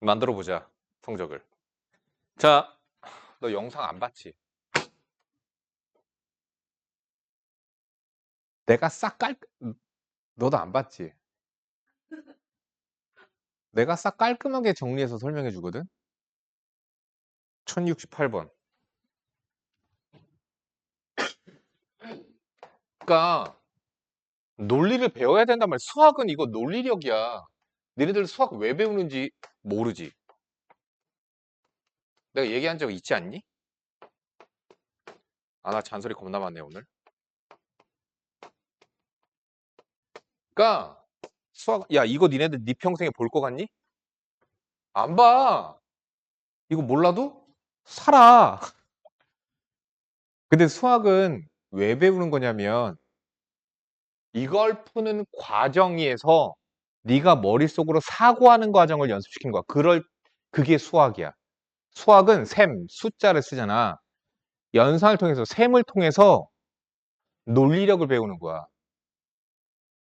만들어 보자. 성적을. 자, 너 영상 안 봤지? 내가 너도 안 봤지? 내가 싹 깔끔하게 정리해서 설명해 주거든? 1068번. 그러니까 논리를 배워야 된단 말이야. 수학은 이거 논리력이야. 너희들 수학 왜 배우는지 모르지? 내가 얘기한 적 있지 않니? 아, 나 잔소리 겁나 많네, 오늘. 그러니까 수학, 야, 이거 니네들 네 평생에 볼 거 같니? 안 봐. 이거 몰라도 살아. 근데 수학은 왜 배우는 거냐면 이걸 푸는 과정에서 네가 머릿속으로 사고하는 과정을 연습시킨 거야. 그게 수학이야. 수학은 셈, 숫자를 쓰잖아. 연산을 통해서, 셈을 통해서 논리력을 배우는 거야.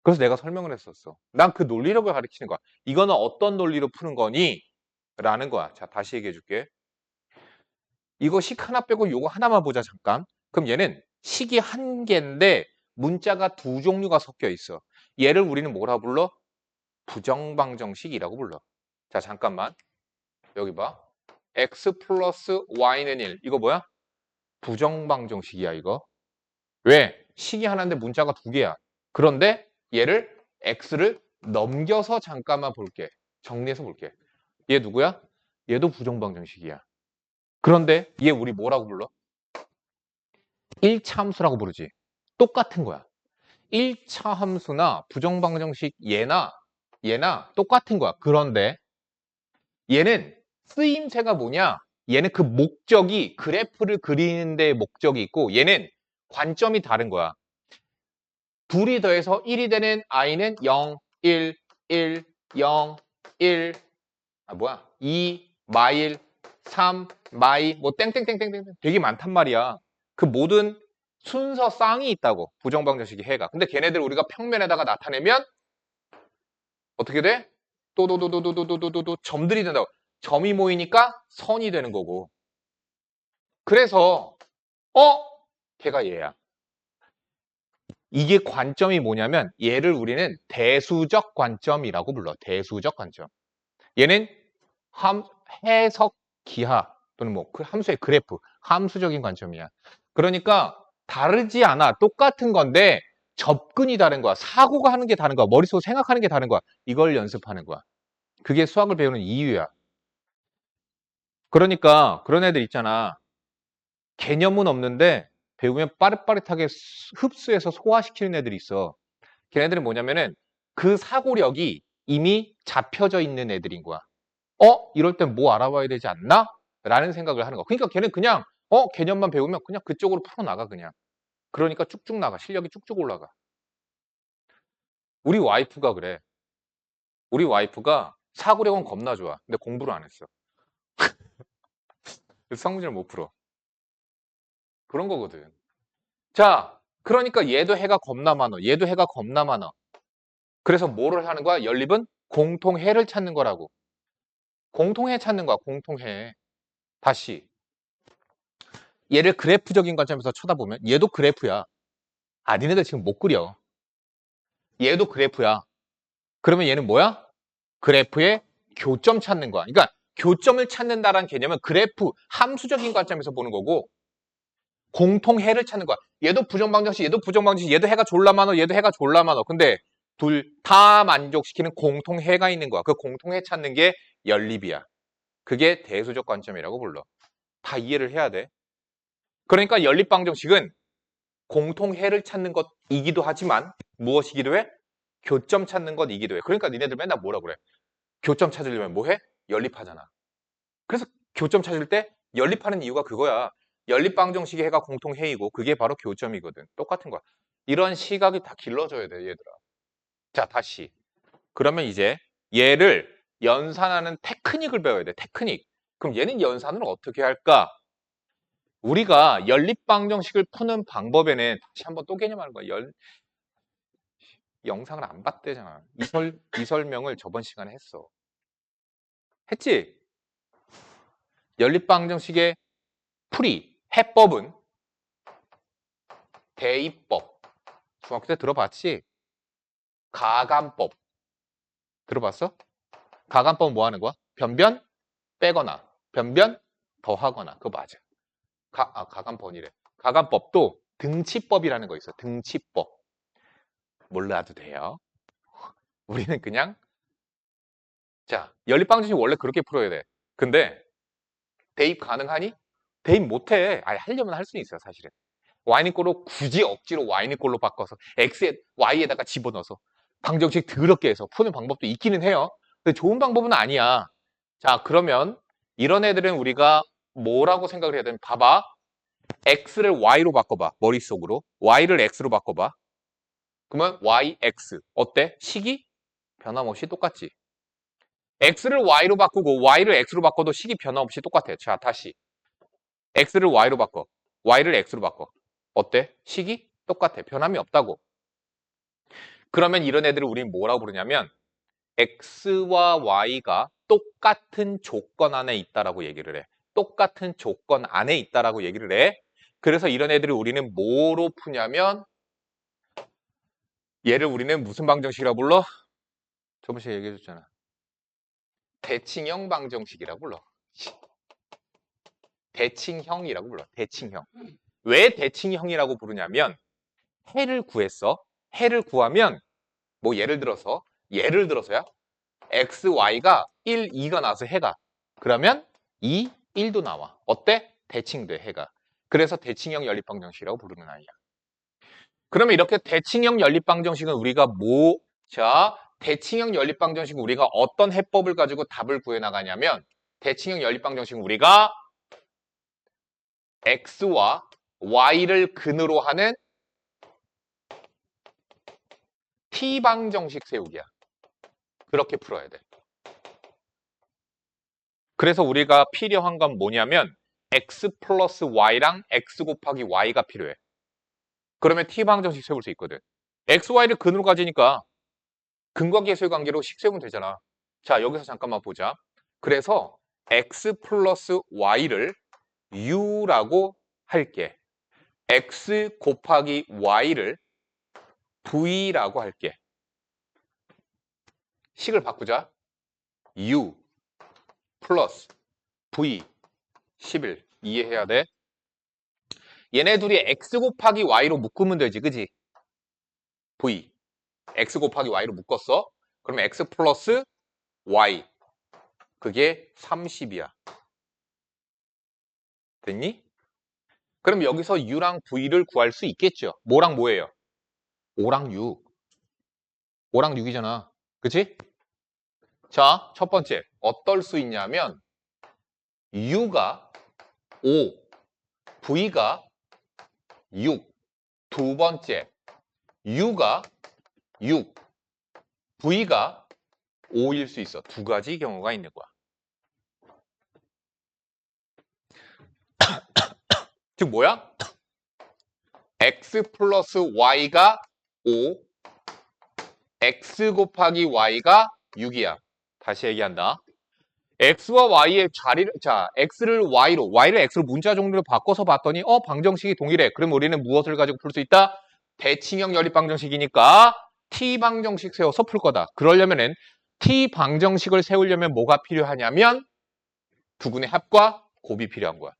그래서 내가 설명을 했었어. 난 그 논리력을 가르치는 거야. 이거는 어떤 논리로 푸는 거니? 라는 거야. 자, 다시 얘기해 줄게. 이거 식 하나 빼고 요거 하나만 보자, 잠깐. 그럼 얘는 식이 한 개인데 문자가 두 종류가 섞여 있어. 얘를 우리는 뭐라 불러? 부정방정식이라고 불러. 자, 잠깐만. 여기 봐. x 플러스 y는 1. 이거 뭐야? 부정방정식이야, 이거. 왜? 식이 하나인데 문자가 두 개야. 그런데 얘를 x를 넘겨서 잠깐만 볼게. 정리해서 볼게. 얘 누구야? 얘도 부정방정식이야. 그런데 얘 우리 뭐라고 불러? 1차 함수라고 부르지. 똑같은 거야. 1차 함수나 부정방정식 얘나 똑같은 거야. 그런데 얘는 쓰임새가 뭐냐? 얘는 그 목적이 그래프를 그리는 데 목적이 있고 얘는 관점이 다른 거야. 둘이 더해서 1이 되는 i는 0, 1, 1, 0, 1, 2, 마일, 3, 마이, 뭐 땡땡땡땡땡 되게 많단 말이야. 그 모든 순서 쌍이 있다고 부정방정식이 해가. 근데 걔네들 우리가 평면에다가 나타내면 어떻게 돼? 또도도도도도도도도 점들이 된다고. 점이 모이니까 선이 되는 거고. 그래서 걔가 얘야. 이게 관점이 뭐냐면 얘를 우리는 대수적 관점이라고 불러. 대수적 관점. 얘는 해석 기하 또는 뭐 그 함수의 그래프, 함수적인 관점이야. 그러니까 다르지 않아. 똑같은 건데 접근이 다른 거야. 사고가 하는 게 다른 거야. 머릿속으로 생각하는 게 다른 거야. 이걸 연습하는 거야. 그게 수학을 배우는 이유야. 그러니까 그런 애들 있잖아. 개념은 없는데 배우면 빠릿빠릿하게 흡수해서 소화시키는 애들이 있어. 걔네들은 뭐냐면은 그 사고력이 이미 잡혀져 있는 애들인 거야. 이럴 땐 뭐 알아봐야 되지 않나? 라는 생각을 하는 거야. 그러니까 걔는 그냥 개념만 배우면 그냥 그쪽으로 풀어나가 그냥. 그러니까 쭉쭉 나가. 실력이 쭉쭉 올라가. 우리 와이프가 그래. 우리 와이프가 사고력은 겁나 좋아. 근데 공부를 안 했어. 그래서 성질을 못 풀어. 그런 거거든. 자, 그러니까 얘도 해가 겁나 많어. 얘도 해가 겁나 많어. 그래서 뭐를 하는 거야? 연립은 공통해를 찾는 거라고. 공통해 찾는 거야. 공통해. 다시. 얘를 그래프적인 관점에서 쳐다보면 얘도 그래프야. 아, 니네들 지금 못 그려. 얘도 그래프야. 그러면 얘는 뭐야? 그래프의 교점 찾는 거야. 그러니까 교점을 찾는다라는 개념은 그래프, 함수적인 관점에서 보는 거고 공통해를 찾는 거야. 얘도 부정방정식, 얘도 부정방정식, 얘도 해가 졸라 많어, 얘도 해가 졸라 많어. 근데 둘 다 만족시키는 공통해가 있는 거야. 그 공통해 찾는 게 연립이야. 그게 대수적 관점이라고 불러. 다 이해를 해야 돼. 그러니까 연립방정식은 공통해를 찾는 것이기도 하지만 무엇이기도 해? 교점 찾는 것이기도 해. 그러니까 니네들 맨날 뭐라 그래? 교점 찾으려면 뭐 해? 연립하잖아. 그래서 교점 찾을 때 연립하는 이유가 그거야. 연립방정식의 해가 공통해이고 그게 바로 교점이거든. 똑같은 거야. 이런 시각이 다 길러져야 돼, 얘들아. 자, 다시. 그러면 이제 얘를 연산하는 테크닉을 배워야 돼. 테크닉. 그럼 얘는 연산을 어떻게 할까? 우리가 연립방정식을 푸는 방법에는 다시 한번 또 개념하는 거야. 영상을 안 봤대잖아. 이 설명을 저번 시간에 했어. 했지? 연립방정식의 풀이, 해법은 대입법. 중학교 때 들어봤지? 가감법. 들어봤어? 가감법은 뭐 하는 거야? 변변 빼거나, 변변 더하거나. 그거 맞아. 가감법이래. 가감법도 등치법이라는 거 있어. 등치법. 몰라도 돼요. 우리는 그냥 자, 연립방정식 원래 그렇게 풀어야 돼. 근데 대입 가능하니? 대입 못해. 아니 하려면 할 수 있어요, 사실은. y니꼴로 굳이 억지로 y니꼴로 바꿔서 x에 y에다가 집어넣어서 방정식 더럽게 해서 푸는 방법도 있기는 해요. 근데 좋은 방법은 아니야. 자, 그러면 이런 애들은 우리가 뭐라고 생각을 해야 되냐면 봐봐. x를 y로 바꿔봐. 머릿속으로. y를 x로 바꿔봐. 그러면 yx 어때? 식이 변함없이 똑같지. x를 y로 바꾸고 y를 x로 바꿔도 식이 변함없이 똑같아. 자, 다시 x를 y로 바꿔. y를 x로 바꿔. 어때? 식이 똑같아. 변함이 없다고. 그러면 이런 애들을 우리는 뭐라고 부르냐면 x와 y가 똑같은 조건 안에 있다라고 얘기를 해. 똑같은 조건 안에 있다라고 얘기를 해. 그래서 이런 애들을 우리는 뭐로 푸냐면 얘를 우리는 무슨 방정식이라고 불러? 저번 시간에 얘기해 줬잖아. 대칭형 방정식이라고 불러. 대칭형이라고 불러. 대칭형. 왜 대칭형이라고 부르냐면 해를 구했어. 해를 구하면 뭐 예를 들어서야 x, y가 1, 2가 나와서 해가. 그러면 2, 1도 나와. 어때? 대칭돼 해가. 그래서 대칭형 연립방정식이라고 부르는 아이야. 그러면 이렇게 대칭형 연립방정식은 우리가 자, 대칭형 연립방정식은 우리가 어떤 해법을 가지고 답을 구해나가냐면 대칭형 연립방정식은 우리가 x와 y를 근으로 하는 t방정식 세우기야. 그렇게 풀어야 돼. 그래서 우리가 필요한 건 뭐냐면 x 플러스 y랑 x 곱하기 y가 필요해. 그러면 t방정식 세울 수 있거든. x, y를 근으로 가지니까 근과 계수의 관계로 식 세우면 되잖아. 자, 여기서 잠깐만 보자. 그래서 x 플러스 y를 u라고 할게. x 곱하기 y를 v라고 할게. 식을 바꾸자. u 플러스 v 11 이해해야 돼. 얘네 둘이 x 곱하기 y로 묶으면 되지, 그지? v x 곱하기 y로 묶었어. 그러면 x 플러스 y 그게 30이야. 됐니? 그럼 여기서 u랑 v를 구할 수 있겠죠. 뭐랑 뭐예요? 5랑 6. 5랑 6이잖아. 그치? 자, 첫 번째 어떨 수 있냐면 u가 5, v가 6. 두 번째 u가 6, v가 5일 수 있어. 두 가지 경우가 있는 거야. 즉 뭐야? x 플러스 y가 5, x 곱하기 y가 6이야. 다시 얘기한다. x와 y의 자리를, 자, x를 y를 x로 문자 종류로 바꿔서 봤더니, 방정식이 동일해. 그럼 우리는 무엇을 가지고 풀 수 있다? 대칭형 연립방정식이니까 t방정식 세워서 풀 거다. 그러려면은 t방정식을 세우려면 뭐가 필요하냐면 두근의 합과 곱이 필요한 거야.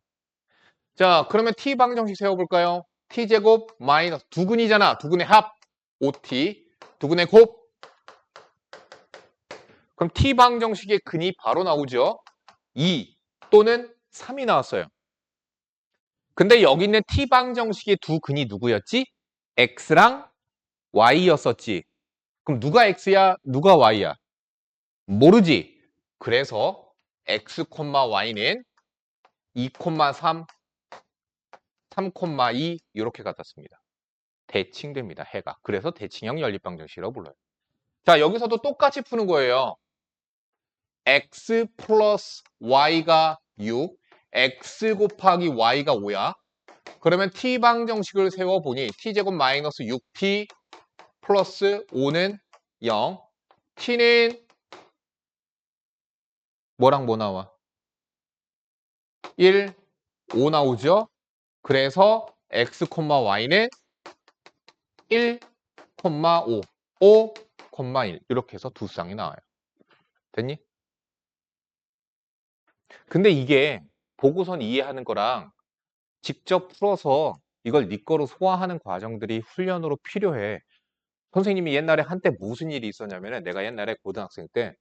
자, 그러면 t방정식 세워볼까요? t제곱 마이너스 두근이잖아. 두근의 합 5t, 두근의 곱. 그럼 t방정식의 근이 바로 나오죠. 2 또는 3이 나왔어요. 근데 여기 있는 t방정식의 두 근이 누구였지? x랑 y였었지. 그럼 누가 x야? 누가 y야? 모르지. 그래서 x, y는 2, 3, 3, 2 이렇게 같았습니다. 대칭됩니다. 해가. 그래서 대칭형 연립방정식이라고 불러요. 자, 여기서도 똑같이 푸는 거예요. x 플러스 y가 6, x 곱하기 y가 5야. 그러면 t방정식을 세워보니 t제곱 마이너스 6t 플러스 5는 0, t는 뭐랑 뭐 나와? 1, 5 나오죠? 그래서 x, y는 1, 5, 5, 1 이렇게 해서 두 쌍이 나와요. 됐니? 근데 이게 보고선 이해하는 거랑 직접 풀어서 이걸 네 거로 소화하는 과정들이 훈련으로 필요해. 선생님이 옛날에 한때 무슨 일이 있었냐면은 내가 옛날에 고등학생 때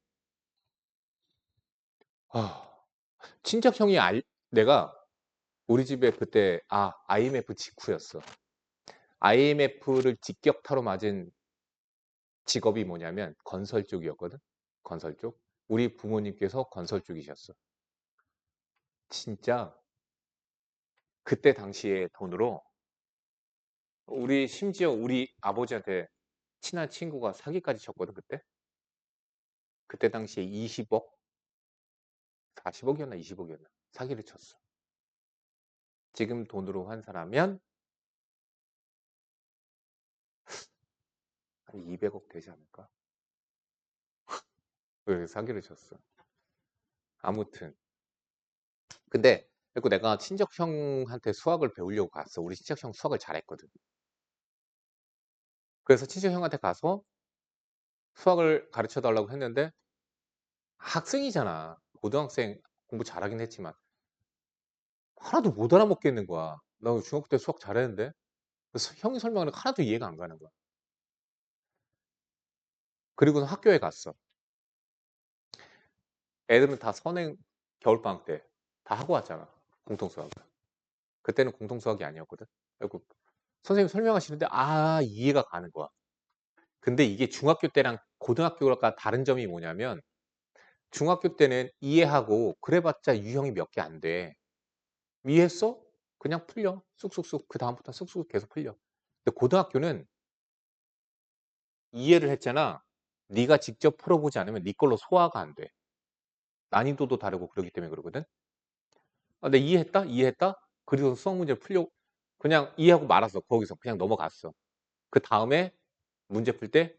친척 형이 내가 우리 집에 그때 IMF 직후였어. IMF를 직격타로 맞은 직업이 뭐냐면 건설 쪽이었거든. 건설 쪽. 우리 부모님께서 건설 쪽이셨어. 진짜 그때 당시에 돈으로 심지어 우리 아버지한테 친한 친구가 사기까지 쳤거든 그때. 그때 당시에 20억, 40억이었나 20억이었나 사기를 쳤어. 지금 돈으로 환산하면 한 200억 되지 않을까? 왜 사기를 쳤어. 아무튼 근데 그리고 내가 친척 형한테 수학을 배우려고 갔어. 우리 친척 형 수학을 잘했거든. 그래서 친척 형한테 가서 수학을 가르쳐 달라고 했는데 학생이잖아. 고등학생 공부 잘하긴 했지만 하나도 못 알아먹겠는 거야. 나 중학교 때 수학 잘했는데 그래서 형이 설명하는 거 하나도 이해가 안 가는 거야. 그리고는 학교에 갔어. 애들은 다 선행 겨울방학 때 다 하고 왔잖아. 공통수학을. 그때는 공통수학이 아니었거든. 그리고 선생님 설명하시는데 이해가 가는 거야. 근데 이게 중학교 때랑 고등학교가 다른 점이 뭐냐면 중학교 때는 이해하고 그래봤자 유형이 몇 개 안 돼. 이해했어? 그냥 풀려. 쑥쑥쑥. 그 다음부터 쑥쑥 계속 풀려. 근데 고등학교는 이해를 했잖아. 네가 직접 풀어보지 않으면 네 걸로 소화가 안 돼. 난이도도 다르고 그러기 때문에 그러거든. 근데 이해했다? 이해했다? 그리고 수학 문제를 그냥 이해하고 말았어. 거기서 그냥 넘어갔어. 그 다음에 문제 풀 때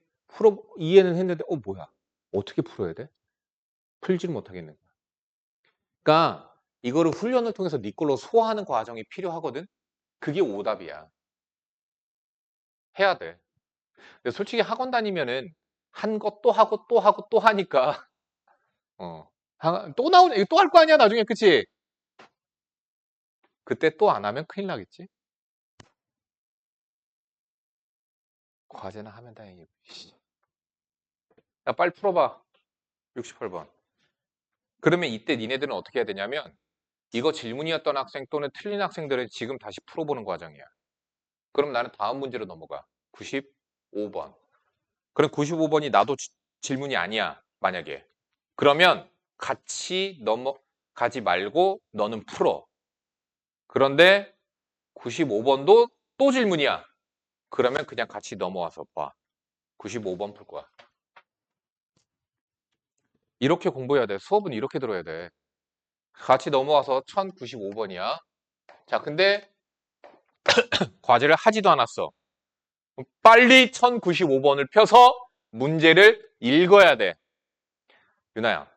이해는 했는데 뭐야? 어떻게 풀어야 돼? 풀지를 못하겠는 거야. 그러니까 이거를 훈련을 통해서 네 걸로 소화하는 과정이 필요하거든. 그게 오답이야. 해야 돼. 근데 솔직히 학원 다니면은 한 것 또 하고 또 하고 또 하니까 또 나오냐? 이거 또 할 거 아니야 나중에 그치? 그때 또 안 하면 큰일 나겠지? 과제는 하면 다행이고. 야 빨리 풀어봐. 68번. 그러면 이때 니네들은 어떻게 해야 되냐면 이거 질문이었던 학생 또는 틀린 학생들은 지금 다시 풀어보는 과정이야. 그럼 나는 다음 문제로 넘어가. 95번. 그럼 95번이 나도 질문이 아니야. 만약에. 그러면 같이 넘어가지 말고 너는 풀어. 그런데 95번도 또 질문이야. 그러면 그냥 같이 넘어와서 봐. 95번 풀 거야. 이렇게 공부해야 돼. 수업은 이렇게 들어야 돼. 같이 넘어와서 1095번이야. 자, 근데 과제를 하지도 않았어. 빨리 1095번을 펴서 문제를 읽어야 돼. 유나야,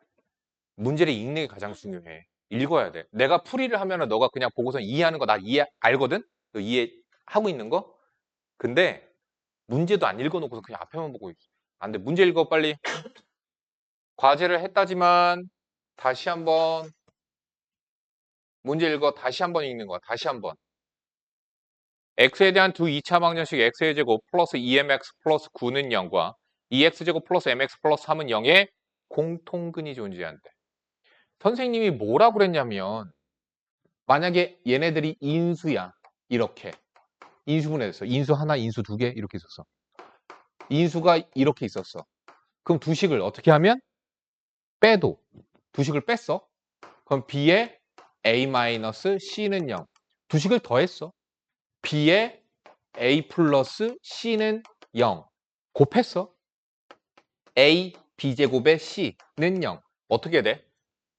문제를 읽는 게 가장 중요해. 읽어야 돼. 내가 풀이를 하면은 너가 그냥 보고서 이해하는 거 나 알거든? 너 이해하고 있는 거? 근데 문제도 안 읽어놓고서 그냥 앞에만 보고 있어. 안 돼. 문제 읽어, 빨리. 과제를 했다지만 다시 한번 문제 읽어. 다시 한번 읽는 거야. 다시 한번. x에 대한 두 2차 방정식 x의 제곱 플러스 2mx 플러스 9는 0과 2x제곱 플러스 mx 플러스 3은 0의 공통근이 존재한대. 선생님이 뭐라고 그랬냐면 만약에 얘네들이 인수야. 이렇게. 인수분해됐어. 인수 하나, 인수 두 개 이렇게 있었어. 인수가 이렇게 있었어. 그럼 두 식을 어떻게 하면? 빼도. 두 식을 뺐어. 그럼 b에 a-c는 0. 두 식을 더했어. b에 a 플러스 c는 0. 곱했어. a b제곱에 c는 0. 어떻게 돼?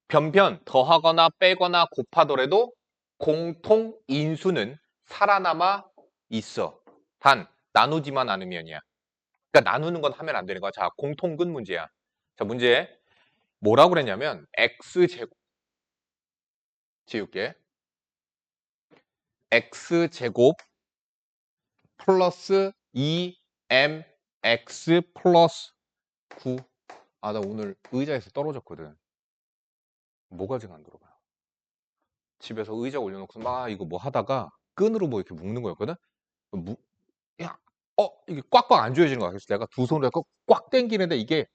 변변 더하거나 빼거나 곱하더라도 공통 인수는 살아남아 있어. 단 나누지만 않으면이야. 그러니까 나누는 건 하면 안 되는 거야. 자, 공통근 문제야. 자, 문제. 뭐라고 그랬냐면 x제곱 지울게. x제곱 플러스 2mx 플러스 9. 아, 나 오늘 의자에서 떨어졌거든. 뭐가 지금 안 들어가? 집에서 의자 올려놓고 막 이거 뭐 하다가 끈으로 뭐 이렇게 묶는 거였거든? 야, 이게 꽉꽉 안 조여지는 거야. 그래서 내가 두 손으로 꽉 당기는데 이게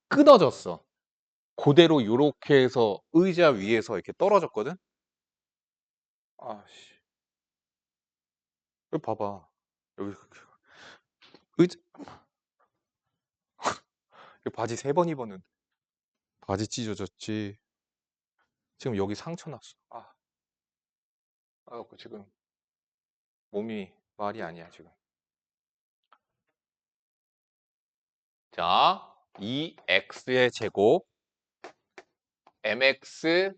끊어졌어. 그대로 요렇게 해서 의자 위에서 이렇게 떨어졌거든? 아씨. 여기 봐봐. 여기 의자, 여기 바지 3번 입었는데. 바지 찢어졌지. 지금 여기 상처 났어. 지금 몸이 말이 아니야, 지금. 자, 2x의 제곱 mx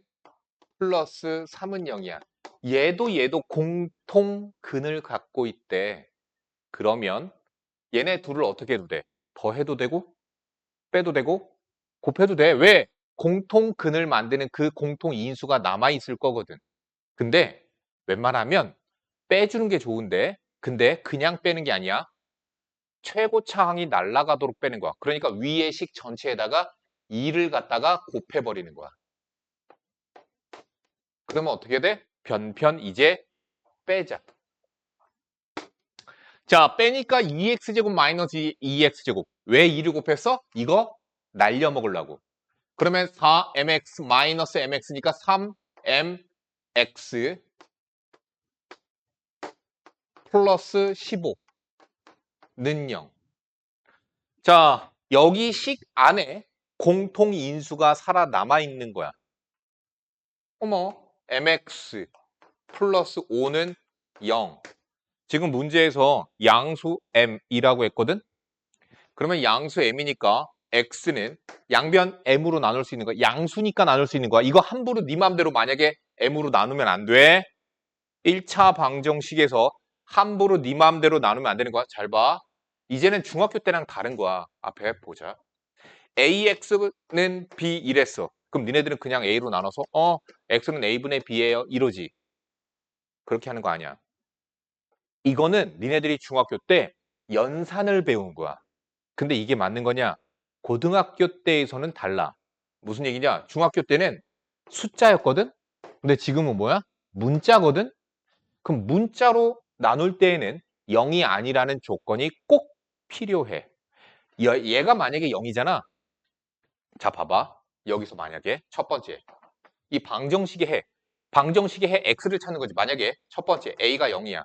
플러스 3은 0이야. 얘도 공통근을 갖고 있대. 그러면 얘네 둘을 어떻게 해도 돼? 더해도 되고 빼도 되고 곱해도 돼. 왜? 공통근을 만드는 그 공통인수가 남아있을 거거든. 근데 웬만하면 빼주는 게 좋은데 근데 그냥 빼는 게 아니야. 최고차항이 날아가도록 빼는 거야. 그러니까 위의 식 전체에다가 2를 갖다가 곱해버리는 거야. 그러면 어떻게 돼? 변편 이제 빼자. 자, 빼니까 2x제곱 마이너스 2x제곱. 왜 2를 곱했어? 이거 날려먹으려고. 그러면 4mx 마이너스 mx니까 3mx 플러스 15는 0. 자, 여기 식 안에 공통인수가 살아남아 있는 거야. 어머, mx 플러스 5는 0. 지금 문제에서 양수 m이라고 했거든? 그러면 양수 m이니까 x는 양변 m으로 나눌 수 있는 거야. 양수니까 나눌 수 있는 거야. 이거 함부로 네 맘대로 만약에 m으로 나누면 안 돼. 1차 방정식에서 함부로 네 맘대로 나누면 안 되는 거야. 잘 봐. 이제는 중학교 때랑 다른 거야. 앞에 보자. AX는 B 이랬어. 그럼 니네들은 그냥 A로 나눠서 X는 A분의 B예요. 이러지. 그렇게 하는 거 아니야. 이거는 니네들이 중학교 때 연산을 배운 거야. 근데 이게 맞는 거냐? 고등학교 때에서는 달라. 무슨 얘기냐? 중학교 때는 숫자였거든? 근데 지금은 뭐야? 문자거든? 그럼 문자로 나눌 때에는 0이 아니라는 조건이 꼭 필요해. 얘가 만약에 0이잖아. 자, 봐봐. 여기서 만약에 첫 번째 이 방정식의 해 x를 찾는 거지. 만약에 첫 번째 a가 0이야.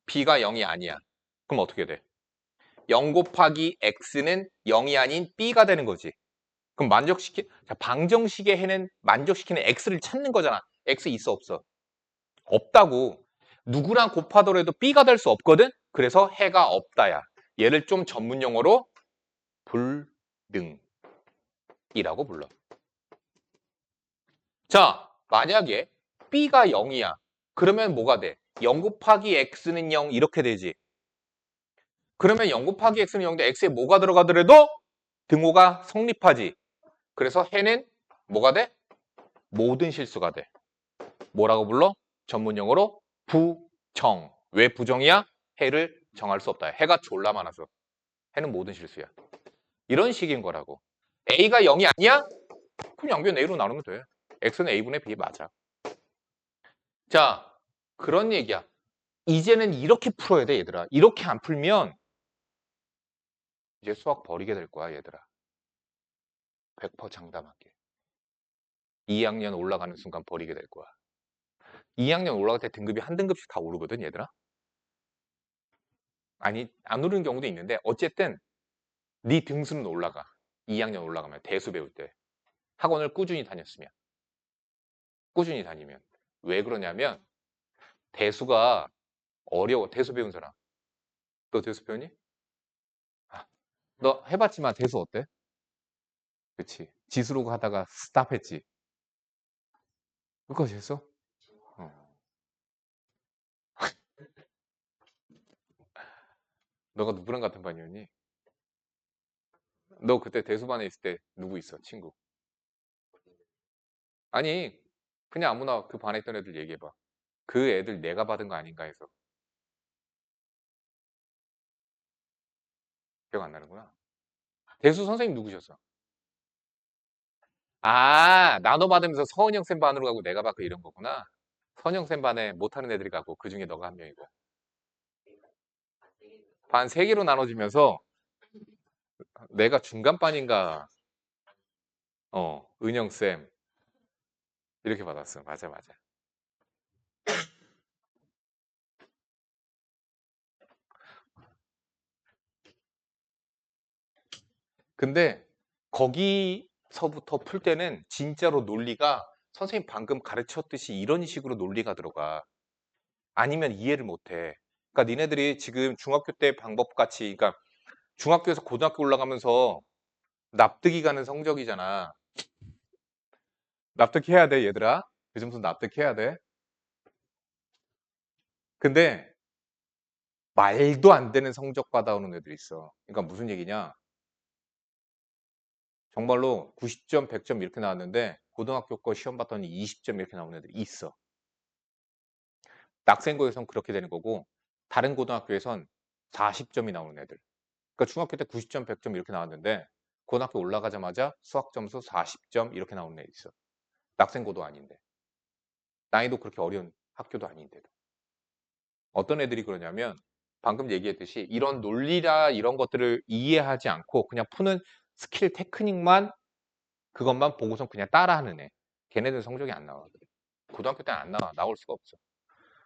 b가 0이 아니야. 그럼 어떻게 돼? 0 곱하기 x는 0이 아닌 b가 되는 거지. 그럼 방정식의 해는 만족시키는 x를 찾는 거잖아. x 있어 없어? 없다고. 누구랑 곱하더라도 b가 될 수 없거든. 그래서 해가 없다야. 얘를 좀 전문 용어로 불등이라고 불러. 자, 만약에 b가 0이야. 그러면 뭐가 돼? 0 곱하기 x는 0 이렇게 되지. 그러면 0 곱하기 x는 0인데 x에 뭐가 들어가더라도 등호가 성립하지. 그래서 해는 뭐가 돼? 모든 실수가 돼. 뭐라고 불러? 전문 용어로 부정. 왜 부정이야? 해를 정할 수 없다. 해가 졸라 많아서. 해는 모든 실수야. 이런 식인 거라고. a가 0이 아니야? 그럼 양변 a로 나누면 돼. x는 a분의 b 맞아. 자, 그런 얘기야. 이제는 이렇게 풀어야 돼, 얘들아. 이렇게 안 풀면 이제 수학 버리게 될 거야, 얘들아. 100% 장담할게. 2학년 올라가는 순간 버리게 될 거야. 2학년 올라갈 때 등급이 한 등급씩 다 오르거든, 얘들아. 아니, 안 오르는 경우도 있는데 어쨌든 네 등수는 올라가. 2학년 올라가면 대수 배울 때. 학원을 꾸준히 다녔으면. 꾸준히 다니면. 왜 그러냐면 대수가 어려워. 대수 배운 사람. 너 대수 배우니? 너 해봤지만 대수 어때? 그치. 지수로 하다가 스탑했지. 끝까지 했어? 어. 너가 누구랑 같은 반이었니? 너 그때 대수반에 있을 때 누구 있어? 친구. 아니, 그냥 아무나 그 반에 있던 애들 얘기해봐. 그 애들 내가 받은 거 아닌가 해서. 기억 안 나는구나. 대수 선생님 누구셨어? 아, 나눠 받으면서 서은영 쌤 반으로 가고 내가 받고 이런 거구나. 서은영 쌤 반에 못하는 애들이 가고 그 중에 너가 한 명이고. 반 세 개로 나눠지면서 내가 중간반인가, 은영 쌤 이렇게 받았어. 맞아, 맞아. 근데 거기서부터 풀 때는 진짜로 논리가 선생님 방금 가르쳤듯이 이런 식으로 논리가 들어가. 아니면 이해를 못 해. 그러니까 니네들이 지금 중학교 때 방법 같이, 그러니까 중학교에서 고등학교 올라가면서 납득이 가는 성적이잖아. 납득해야 돼, 얘들아. 그 점수 납득해야 돼. 근데 말도 안 되는 성적 받아오는 애들이 있어. 그러니까 무슨 얘기냐? 정말로 90점, 100점 이렇게 나왔는데 고등학교 거 시험 봤더니 20점 이렇게 나오는 애들이 있어. 낙생고에선 그렇게 되는 거고 다른 고등학교에선 40점이 나오는 애들. 그러니까 중학교 때 90점, 100점 이렇게 나왔는데 고등학교 올라가자마자 수학 점수 40점 이렇게 나오는 애 있어. 낙생고도 아닌데. 난이도 그렇게 어려운 학교도 아닌데도. 어떤 애들이 그러냐면 방금 얘기했듯이 이런 논리라 이런 것들을 이해하지 않고 그냥 푸는 스킬 테크닉만 그것만 보고선 그냥 따라하는 애. 걔네들 성적이 안 나와. 고등학교 때는 안 나와. 나올 수가 없어.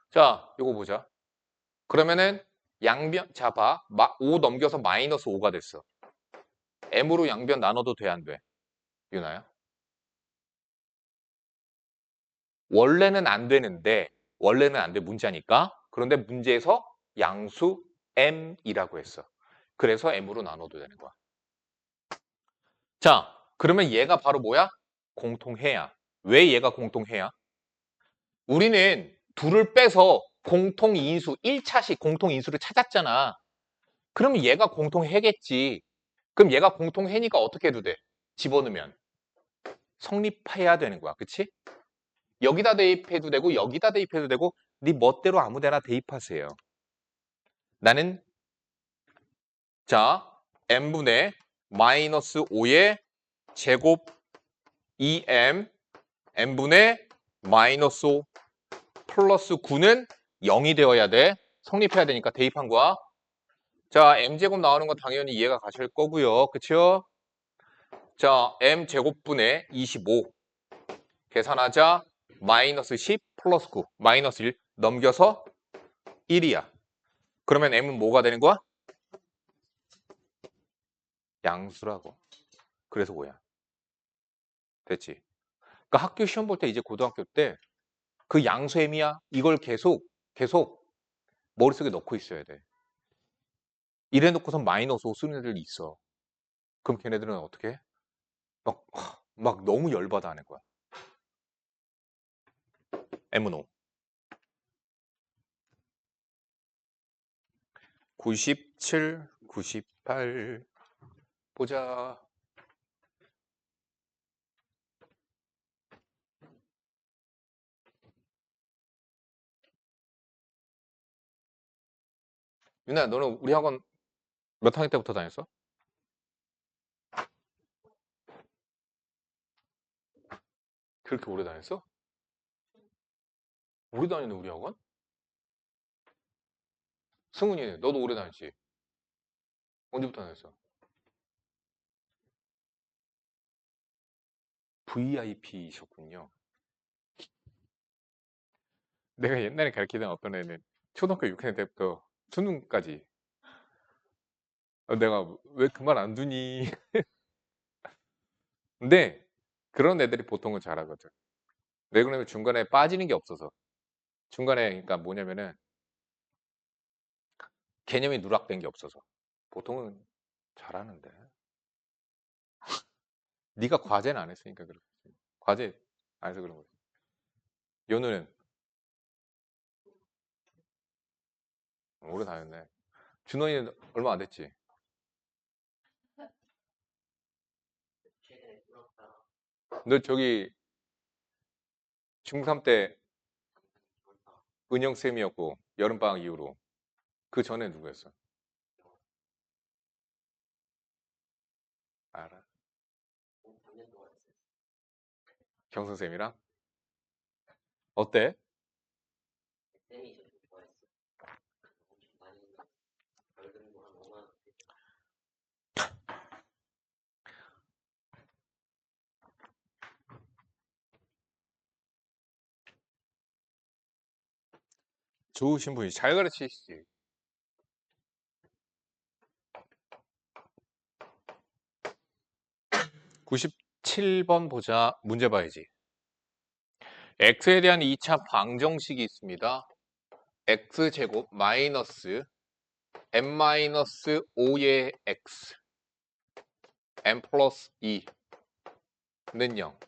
자, 요거 보자. 그러면은 양변, 자 봐. 5 넘겨서 마이너스 5가 됐어. m으로 양변 나눠도 돼, 안 돼? 유나야? 원래는 안 돼, 문자니까. 그런데 문제에서 양수 m이라고 했어. 그래서 m으로 나눠도 되는 거야. 자, 그러면 얘가 바로 뭐야? 공통해야. 왜 얘가 공통해야? 우리는 둘을 빼서 공통인수, 1차식 공통인수를 찾았잖아. 그러면 얘가 공통해겠지. 그럼 얘가 공통해니까 어떻게 해도 돼? 집어넣으면. 성립해야 되는 거야. 그치? 여기다 대입해도 되고 여기다 대입해도 되고 네 멋대로 아무 데나 대입하세요. 나는 자 n분의 마이너스 5의 제곱 2m n분의 마이너스 5 플러스 9는 0이 되어야 돼. 성립해야 되니까 대입한 거야. 자 m제곱 나오는 건 당연히 이해가 가실 거고요. 그쵸? 자 m제곱분의 25 계산하자 마이너스 10 플러스 9 마이너스 1 넘겨서 1이야. 그러면 m은 뭐가 되는 거야? 양수라고. 그래서 5야. 됐지? 그러니까 학교 시험 볼 때 이제 고등학교 때 그 양수 m이야. 이걸 계속 머릿속에 넣고 있어야 돼. 이래 놓고선 마이너스 5 쓰는 애들이 있어. 그럼 걔네들은 어떻게 해? 막 너무 열받아 하는 거야. m은 5. 97, 98 보자. 윤아야 너는 우리 학원 몇 학년 때부터 다녔어? 그렇게 오래 다녔어? 오래 다니는 우리 학원? 승훈이 너도 오래 다녔지? 언제부터 다녔어? VIP셨군요. 내가 옛날에 가르치던 어떤 애는 초등학교 6학년 때부터 수능까지 내가 왜 그 말 안 두니? 근데 그런 애들이 보통은 잘하거든. 왜 그러냐면 중간에 빠지는 게 없어서. 중간에 그러니까 뭐냐면은 개념이 누락된 게 없어서. 보통은 잘하는데. 네가 과제는 안 했으니까 그렇지. 과제 안 해서 그런 거지. 연우는 오래 다녔네. 준호이는 얼마 안 됐지? 너 저기 중3 때 은영쌤이었고 여름방학 이후로 그 전에 누구였어? 알아? 경선쌤이랑? 어때? 좋으신 분이 잘 가르치시지. 97번 보자. 문제 봐야지. x에 대한 2차 방정식이 있습니다. x제곱 마이너스 n-5의 x n 플러스 2는 0.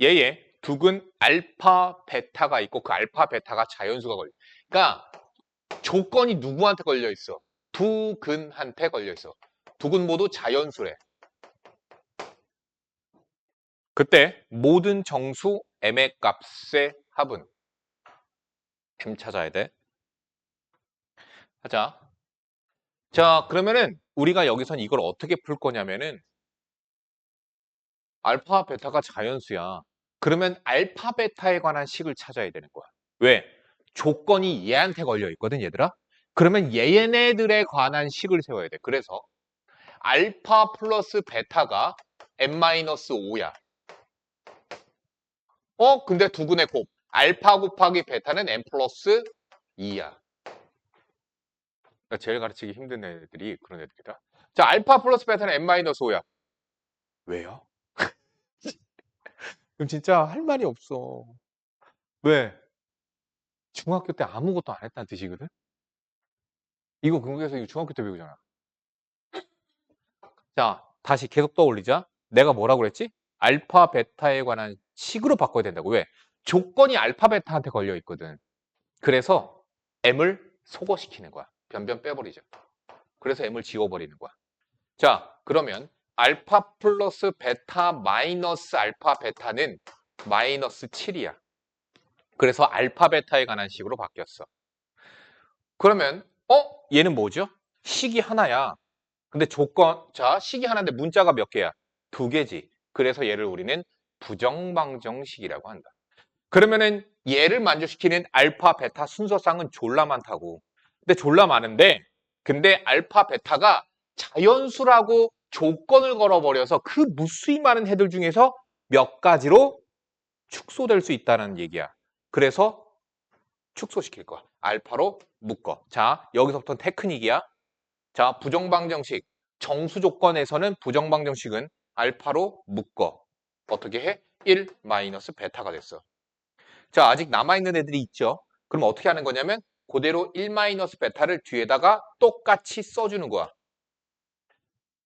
얘에 두근 알파 베타가 있고 그 알파 베타가 자연수가 걸려. 그러니까 조건이 누구한테 걸려 있어? 두 근한테 걸려 있어. 두 근 모두 자연수래. 그때 모든 정수 m의 값의 합은 m 찾아야 돼. 하자. 자, 그러면은 우리가 여기선 이걸 어떻게 풀 거냐면은 알파 베타가 자연수야. 그러면 알파 베타에 관한 식을 찾아야 되는 거야. 왜? 조건이 얘한테 걸려 있거든, 얘들아. 그러면 얘네들에 관한 식을 세워야 돼. 그래서 알파 플러스 베타가 n-5야. 근데 두근의 곱. 알파 곱하기 베타는 n 플러스 2야. 그러니까 제일 가르치기 힘든 애들이 그런 애들이다. 자, 알파 플러스 베타는 n-5야. 왜요? 그럼 진짜 할 말이 없어. 왜? 중학교 때 아무것도 안 했다는 뜻이거든? 이거 궁금해서 이거 중학교 때 배우잖아. 자, 다시 계속 떠올리자. 내가 뭐라고 그랬지? 알파, 베타에 관한 식으로 바꿔야 된다고. 왜? 조건이 알파, 베타한테 걸려 있거든. 그래서 m을 소거시키는 거야. 변변 빼버리죠. 그래서 m을 지워버리는 거야. 자, 그러면 알파 플러스 베타 마이너스 알파 베타는 마이너스 7이야. 그래서 알파, 베타에 관한 식으로 바뀌었어. 그러면 얘는 뭐죠? 식이 하나야. 근데 자, 식이 하나인데 문자가 몇 개야? 두 개지. 그래서 얘를 우리는 부정방정식이라고 한다. 그러면은 얘를 만족시키는 알파, 베타 순서상은 졸라 많다고. 근데 졸라 많은데, 근데 알파, 베타가 자연수라고 조건을 걸어버려서 그 무수히 많은 해들 중에서 몇 가지로 축소될 수 있다는 얘기야. 그래서 축소시킬 거야. 알파로 묶어. 자, 여기서부터 테크닉이야. 자, 부정방정식. 정수 조건에서는 부정방정식은 알파로 묶어. 어떻게 해? 1 마이너스 베타가 됐어. 자, 아직 남아있는 애들이 있죠. 그럼 어떻게 하는 거냐면 그대로 1 마이너스 베타를 뒤에다가 똑같이 써주는 거야.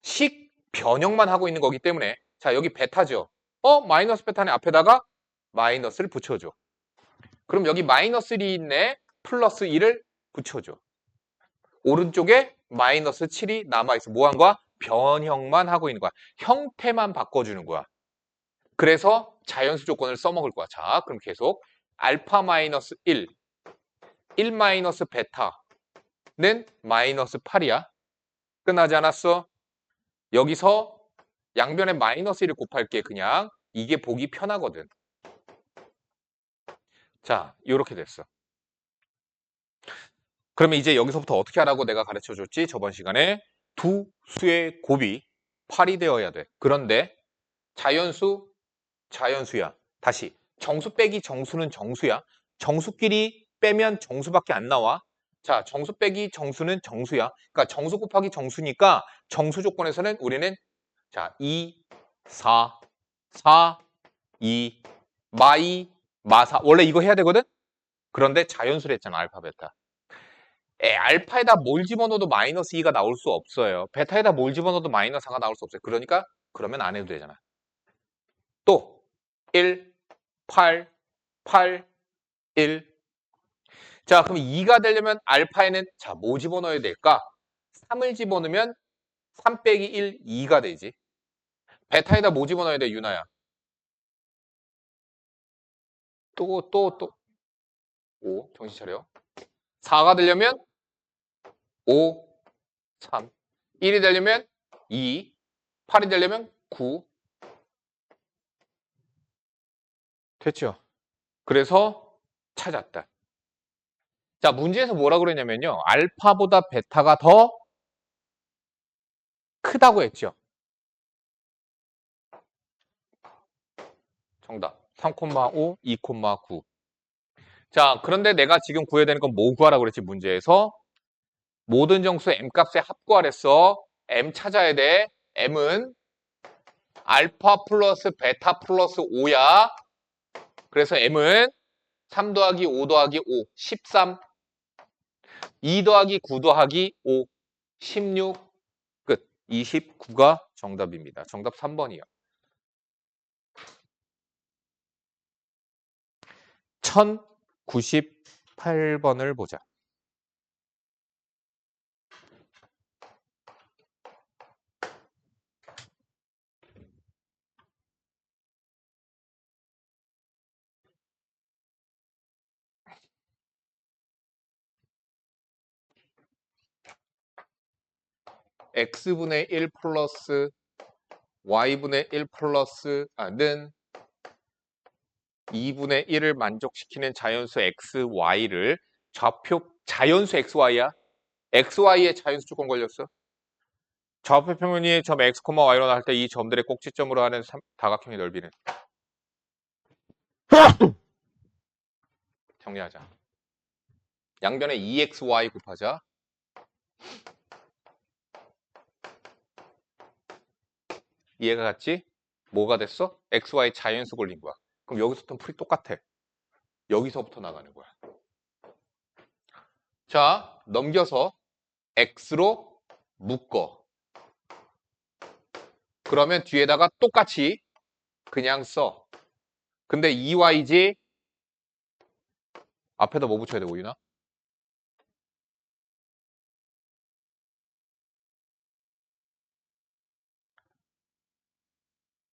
식 변형만 하고 있는 거기 때문에 자, 여기 베타죠. 마이너스 베타는 앞에다가 마이너스를 붙여줘. 그럼 여기 마이너스 1이 있네. 플러스 1을 붙여줘. 오른쪽에 마이너스 7이 남아있어. 뭐 한 거야? 변형만 하고 있는 거야. 형태만 바꿔주는 거야. 그래서 자연수 조건을 써먹을 거야. 자, 그럼 계속 알파 마이너스 1, 1 마이너스 베타는 마이너스 8이야. 끝나지 않았어? 여기서 양변에 마이너스 1을 곱할게. 그냥 이게 보기 편하거든. 자, 이렇게 됐어. 그러면 이제 여기서부터 어떻게 하라고 내가 가르쳐줬지? 저번 시간에 두 수의 곱이 8이 되어야 돼. 그런데 자연수, 자연수야. 다시 정수 빼기 정수는 정수야. 정수끼리 빼면 정수밖에 안 나와. 자, 정수 빼기 정수는 정수야. 그러니까 정수 곱하기 정수니까 정수 조건에서는 우리는 자, 2, 4, 4, 2, 마이, 마사. 원래 이거 해야 되거든? 그런데 자연수를 했잖아, 알파, 베타. 알파에다 뭘 집어넣어도 마이너스 2가 나올 수 없어요. 베타에다 뭘 집어넣어도 마이너스 4가 나올 수 없어요. 그러니까 그러면 안 해도 되잖아. 또 1, 8, 8, 1. 자, 그럼 2가 되려면 알파에는 자, 뭐 집어넣어야 될까? 3을 집어넣으면 3 빼기 1, 2가 되지. 베타에다 뭐 집어넣어야 돼, 유나야? 또 5 정신 차려. 4가 되려면 5 3 1이 되려면 2 8이 되려면 9 됐죠? 그래서 찾았다. 자, 문제에서 뭐라 그랬냐면요. 알파보다 베타가 더 크다고 했죠. 정답. 3,5, 2,9. 자, 그런데 내가 지금 구해야 되는 건 뭐 구하라고 그랬지, 문제에서? 모든 정수 m 값의 합구하랬어. m 찾아야 돼. m은 알파 플러스 베타 플러스 5야. 그래서 m은 3 더하기 5 더하기 5, 13. 2 더하기 9 더하기 5, 16. 끝. 29가 정답입니다. 정답 3번이요. 1098번을 보자. x분의 1 플러스 y분의 1 플러스 는 2분의 1을 만족시키는 자연수 x, y를 좌표 자연수 x, y야. x, y의 자연수 조건 걸렸어. 좌표 평면이 점 x, y로 나올 때 이 점들의 꼭지점으로 하는 다각형의 넓이는 정리하자. 양변에 2xy 곱하자. 이해가 갔지? 뭐가 됐어? xy 자연수 걸린 거야. 그럼 여기서부터 풀이 똑같아. 여기서부터 나가는 거야. 자, 넘겨서 x로 묶어. 그러면 뒤에다가 똑같이 그냥 써. 근데 2y지? 앞에다 뭐 붙여야 돼, 오윤아?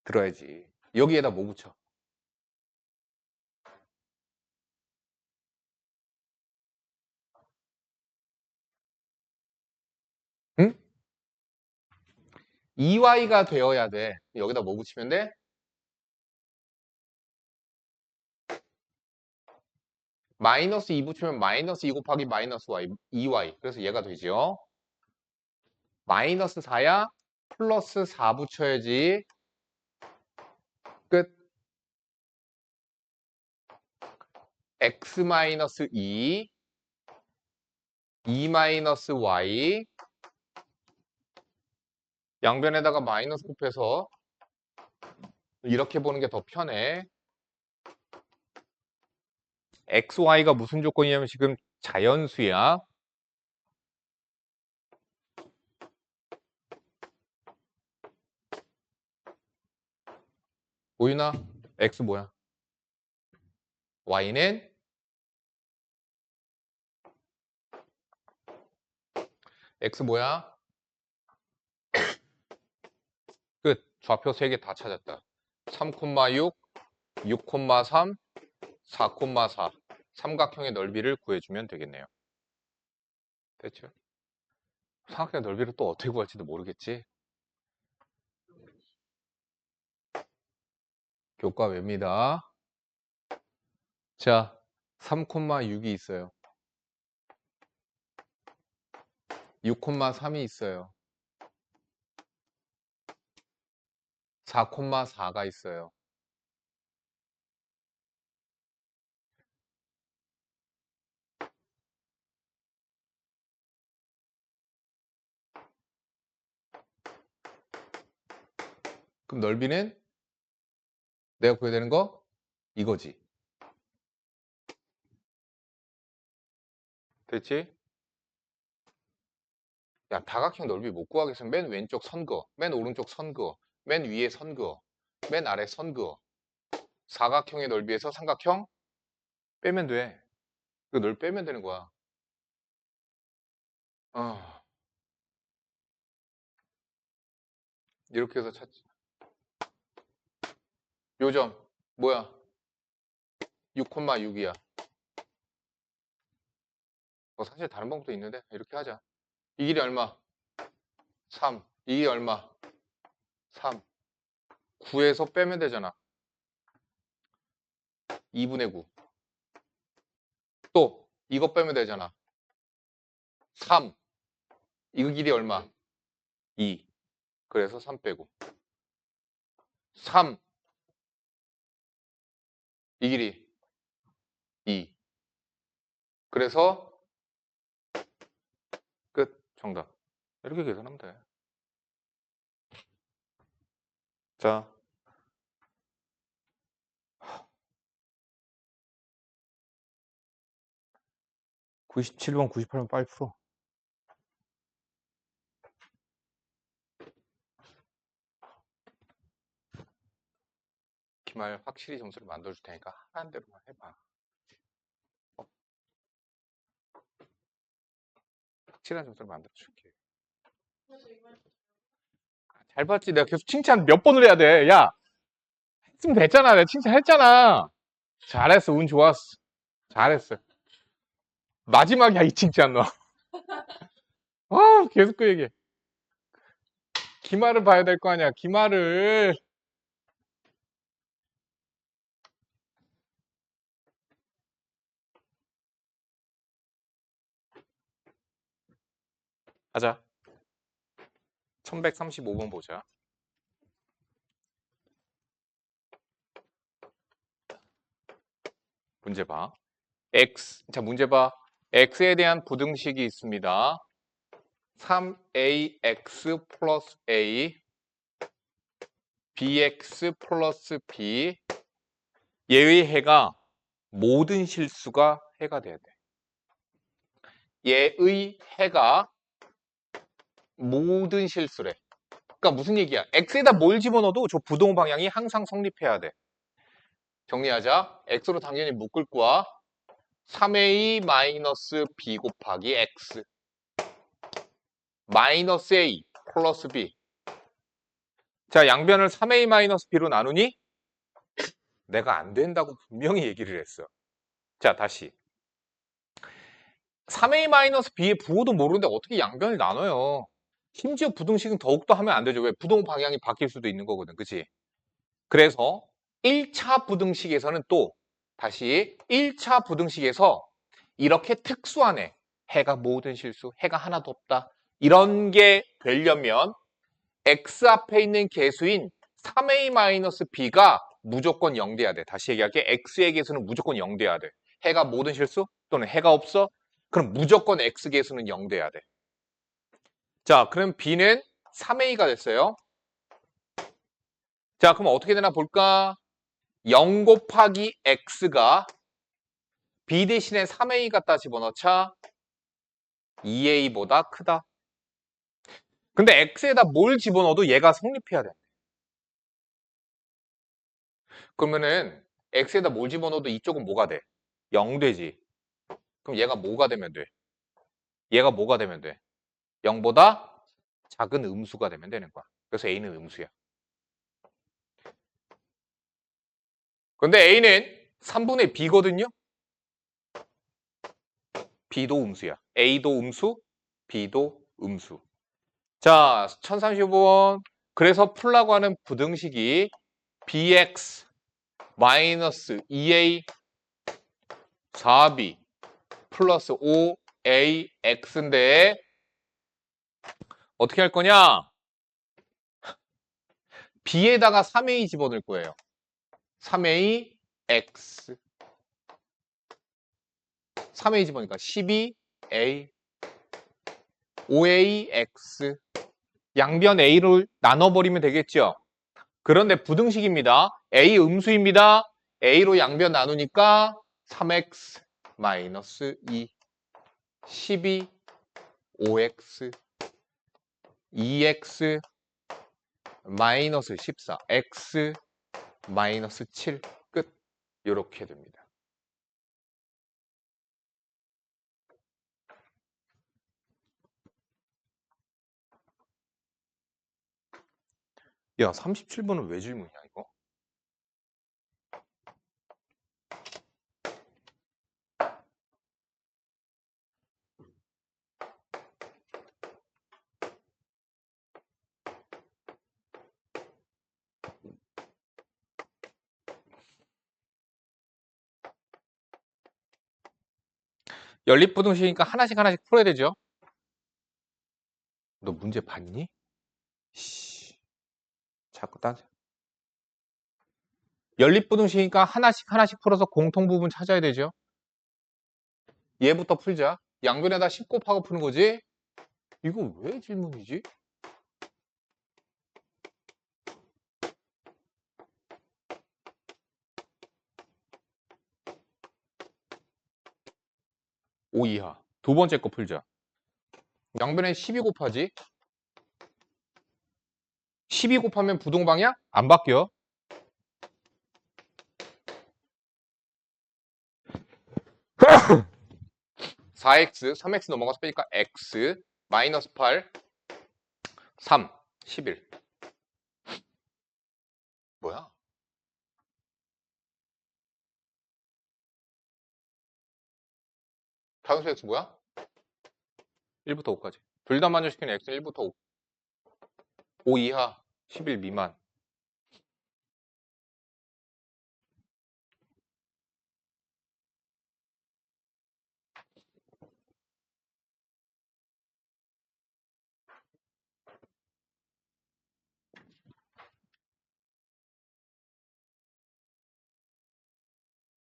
들어야지. 여기에다 뭐 붙여? 응? 2y가 되어야 돼. 여기다 뭐 붙이면 돼? 마이너스 2 붙이면 마이너스 2 곱하기 마이너스 y, 2y. 그래서 얘가 되죠. 마이너스 4야? 플러스 4 붙여야지. 끝. x 마이너스 2, 2 마이너스 y. 양변에다가 마이너스 곱해서 이렇게 보는 게 더 편해. x, y가 무슨 조건이냐면 지금 자연수야. 오윤아, x 뭐야? y는 x 뭐야? 끝. 좌표 3개 다 찾았다. 3,6, 6,3, 4,4. 삼각형의 넓이를 구해주면 되겠네요. 됐죠? 삼각형의 넓이를 또 어떻게 구할지도 모르겠지? 교과 외입니다. 자, 3,6이 있어요. 6,3이 있어요. 4,4가 있어요. 그럼 넓이는 내가 구해야 되는 거 이거지. 됐지? 야, 다각형 넓이 못 구하겠으면 맨 왼쪽 선 그어, 맨 오른쪽 선 그어, 맨 위에 선 그어, 맨 아래 선 그어. 사각형의 넓이에서 삼각형 빼면 돼. 그 넓이 빼면 되는 거야. 아, 이렇게 해서 찾지. 요점 뭐야? 6,6이야. 사실 다른 방법도 있는데 이렇게 하자. 이 길이 얼마? 3. 이 길이 얼마? 3. 9에서 빼면 되잖아. 2분의 9. 또 이거 빼면 되잖아. 3. 이거 길이 얼마? 2. 그래서 3 빼고 3. 이 길이 2. 그래서 끝. 정답. 이렇게 계산하면 돼. 자, 97번, 98번 빨리 풀어. 기말 확실히 점수를 만들어줄 테니까 하는 대로만 해봐. 확실한 점수를 만들어줄게. 잘 봤지? 내가 계속 칭찬 몇 번을 해야 돼. 야, 했으면 됐잖아. 내가 칭찬했잖아. 잘했어. 운 좋았어. 잘했어. 마지막이야, 이 칭찬 너. 계속 그 얘기해. 기말을 봐야 될 거 아니야. 기말을. 가자. 1135번 보자. 문제 봐. 자, 문제 봐. x에 대한 부등식이 있습니다. 3ax 플러스 a, bx 플러스 b. 얘의 해가 모든 실수가 해가 돼야 돼. 얘의 해가 모든 실수래. 그러니까 무슨 얘기야? x에다 뭘 집어넣어도 저 부동 방향이 항상 성립해야 돼. 정리하자. x로 당연히 묶을 거야. 3a 마이너스 b 곱하기 x 마이너스 a 플러스 b. 자, 양변을 3a 마이너스 b로 나누니 내가 안 된다고 분명히 얘기를 했어. 자, 다시 3a 마이너스 b의 부호도 모르는데 어떻게 양변을 나눠요? 심지어 부등식은 더욱더 하면 안 되죠. 왜? 부동 방향이 바뀔 수도 있는 거거든. 그치? 그래서 1차 부등식에서는 또 다시 1차 부등식에서 이렇게 특수한 해, 해가 모든 실수, 해가 하나도 없다. 이런 게 되려면 x 앞에 있는 개수인 3a-b가 무조건 0 돼야 돼. 다시 얘기할게. x의 개수는 무조건 0 돼야 돼. 해가 모든 실수 또는 해가 없어? 그럼 무조건 x 개수는 0 돼야 돼. 자, 그럼 b는 3a가 됐어요. 자, 그럼 어떻게 되나 볼까? 0 곱하기 x가 b 대신에 3a 갖다 집어넣자 2a보다 크다. 근데 x에다 뭘 집어넣어도 얘가 성립해야 돼. 그러면은 x에다 뭘 집어넣어도 이쪽은 뭐가 돼? 0 되지. 그럼 얘가 뭐가 되면 돼? 얘가 뭐가 되면 돼? 0보다 작은 음수가 되면 되는 거야. 그래서 a는 음수야. 근데 a는 3분의 b거든요? b도 음수야. a도 음수, b도 음수. 자, 1035번. 그래서 풀라고 하는 부등식이 bx 마이너스 2a 4b 플러스 5ax인데 어떻게 할 거냐? b에다가 3a 집어넣을 거예요. 3ax 3a 집어넣으니까 12a 5ax 양변 a를 나눠버리면 되겠죠? 그런데 부등식입니다. a 음수입니다. a로 양변 나누니까 3x 마이너스 2 12 5x 2x 마이너스 14 x 마이너스 7 끝. 이렇게 됩니다. 야, 37번은 왜 질문이야 이거? 연립부등식이니까 하나씩 하나씩 풀어야 되죠. 너 문제 봤니? 씨, 자꾸 따져. 연립부등식이니까 하나씩 하나씩 풀어서 공통부분 찾아야 되죠. 얘부터 풀자. 양변에다 10 곱하고 푸는 거지? 이거 왜 질문이지? 오 이하. 두 번째 거 풀자. 양변에 12 곱하지? 12 곱하면 부동방향? 안 바뀌어. 4x, 3x 넘어가서 빼니까 x, 마이너스 8, 3, 11. 뭐야? 다음수 x 뭐야? 1부터 5까지. 둘 다 만족시키는 x는 1부터 5. 5 이하, 11 미만.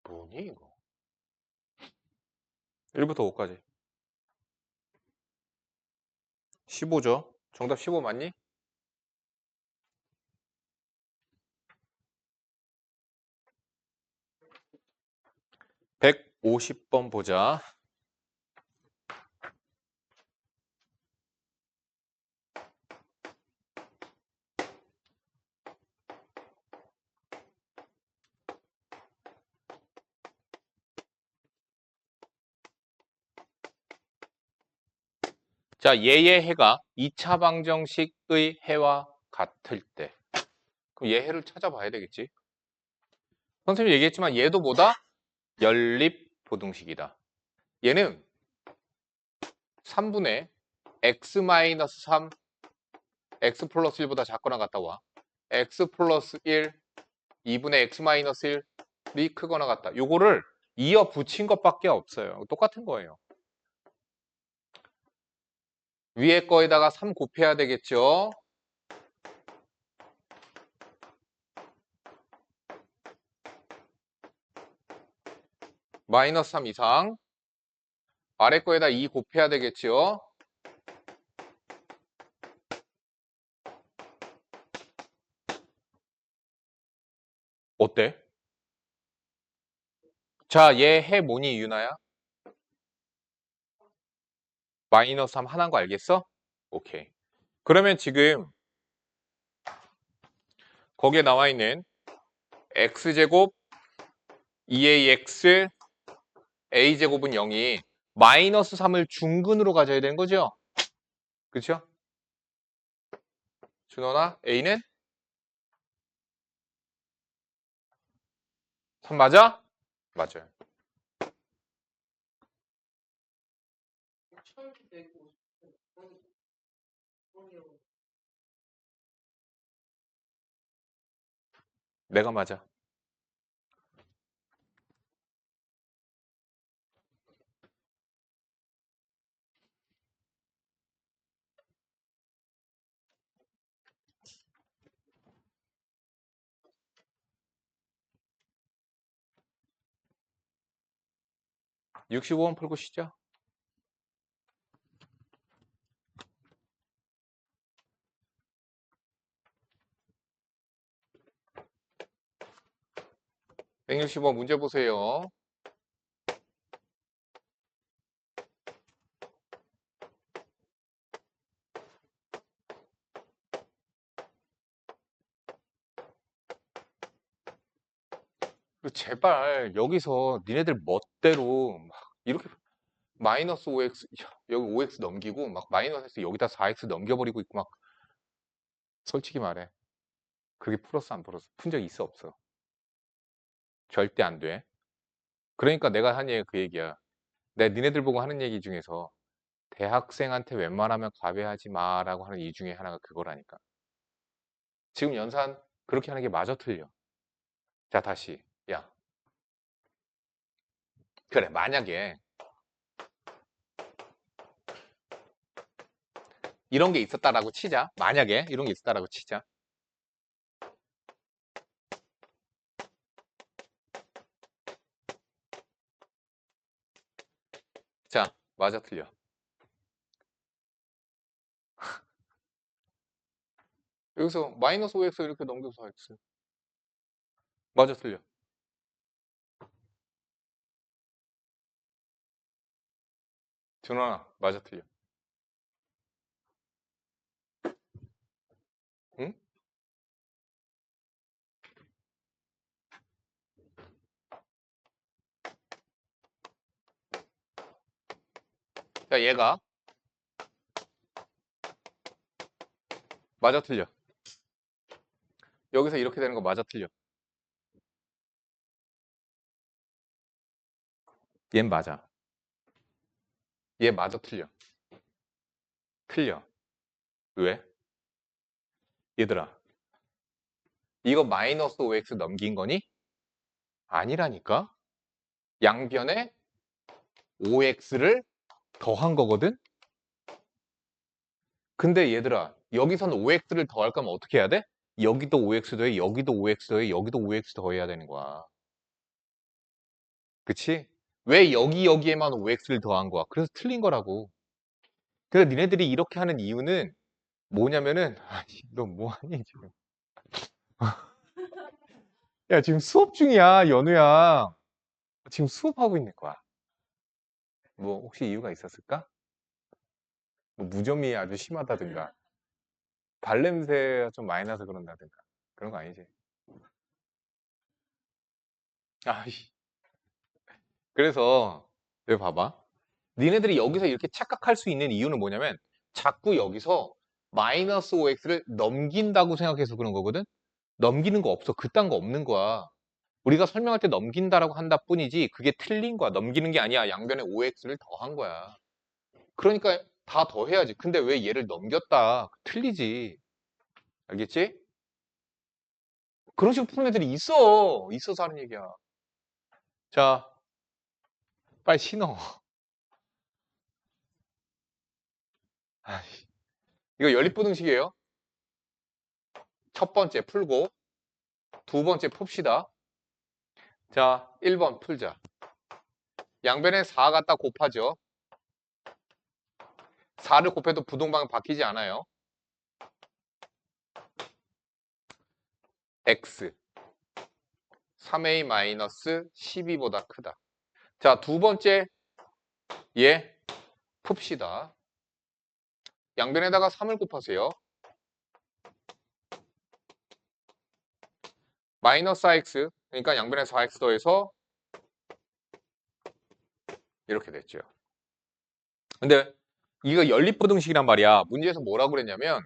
뭐니 이거? 1부터 5까지. 15죠? 정답 15 맞니? 150번 보자. 자, 얘의 해가 2차 방정식의 해와 같을 때. 그럼 얘 해를 찾아봐야 되겠지. 선생님이 얘기했지만 얘도 뭐다? 연립부등식이다. 얘는 3분의 x-3, x 플러스 1보다 작거나 같다 와. x 플러스 1, 2분의 x-1이 크거나 같다. 요거를 이어 붙인 것밖에 없어요. 똑같은 거예요. 위에 거에다가 3 곱해야 되겠죠. 마이너스 3 이상. 아래 거에다 2 곱해야 되겠죠. 어때? 자, 얘 해 뭐니 유나야? 마이너스 3 하나인 거 알겠어? 오케이. 그러면 지금 거기에 나와 있는 x제곱 2ax a제곱은 0이 마이너스 3을 중근으로 가져야 되는 거죠? 그쵸? 준호나 a는 3 맞아? 맞아요. 내가 맞아. 육 65번 풀고 쉬죠. (165) 문제 보세요. 제발 여기서 니네들 멋대로 막 이렇게 마이너스 5x 여기 5x 넘기고 막 마이너스 여기다 4x 넘겨버리고 있고 막 솔직히 말해 그게 풀었어 안 풀었어? 푼 적 있어 없어? 절대 안 돼. 그러니까 내가 한 얘기가 그 얘기야. 내가 니네들 보고 하는 얘기 중에서 대학생한테 웬만하면 과외하지 마라고 하는 이유 중에 하나가 그거라니까. 지금 연산 그렇게 하는 게 마저 틀려. 자 다시 야 그래 만약에 이런 게 있었다라고 치자. 만약에 이런 게 있었다라고 치자. 자, 맞아 틀려. 여기서 마이너스 5x 이렇게 넘겨서 4x. 맞아 틀려. 준환아, 맞아 틀려. 응? 자, 얘가 맞아 틀려. 여기서 이렇게 되는 거 맞아 틀려. 얜 맞아. 얘 맞아 틀려. 틀려. 왜? 얘들아, 이거 마이너스 5x 넘긴 거니? 아니라니까? 양변에 5x를 더한 거거든? 근데 얘들아, 여기서는 5x를 더할 거면 어떻게 해야 돼? 여기도 5x 더해, 여기도 5x 더해, 여기도 5x 더해야 되는 거야. 그치? 왜 여기에만 5x를 더한 거야? 그래서 틀린 거라고. 그래서 니네들이 이렇게 하는 이유는 뭐냐면은, 아니, 너 뭐하니, 지금? 야, 지금 수업 중이야, 연우야. 지금 수업하고 있는 거야. 뭐, 혹시 이유가 있었을까? 뭐 무좀이 아주 심하다든가, 발냄새가 좀 많이 나서 그런다든가. 그런 거 아니지? 아이씨. 그래서, 여기 봐봐. 니네들이 여기서 이렇게 착각할 수 있는 이유는 뭐냐면, 자꾸 여기서 마이너스 5x를 넘긴다고 생각해서 그런 거거든? 넘기는 거 없어. 그딴 거 없는 거야. 우리가 설명할 때 넘긴다라고 한다 뿐이지, 그게 틀린 거야. 넘기는 게 아니야. 양변에 5x를 더한 거야. 그러니까 다 더해야지. 근데 왜 얘를 넘겼다? 틀리지. 알겠지? 그런 식으로 푸는 애들이 있어. 있어서 하는 얘기야. 자, 빨리 신어. 아이씨. 이거 연립부등식이에요. 첫 번째 풀고, 두 번째 풉시다. 자, 1번 풀자. 양변에 4 갖다 곱하죠. 4를 곱해도 부동방은 바뀌지 않아요. x 3a-12보다 크다. 자, 두 번째 얘 풉시다. 양변에다가 3을 곱하세요. 마이너스 4x, 그러니까 양변에 4x 더해서 이렇게 됐죠. 근데 이거 연립부등식이란 말이야. 문제에서 뭐라고 그랬냐면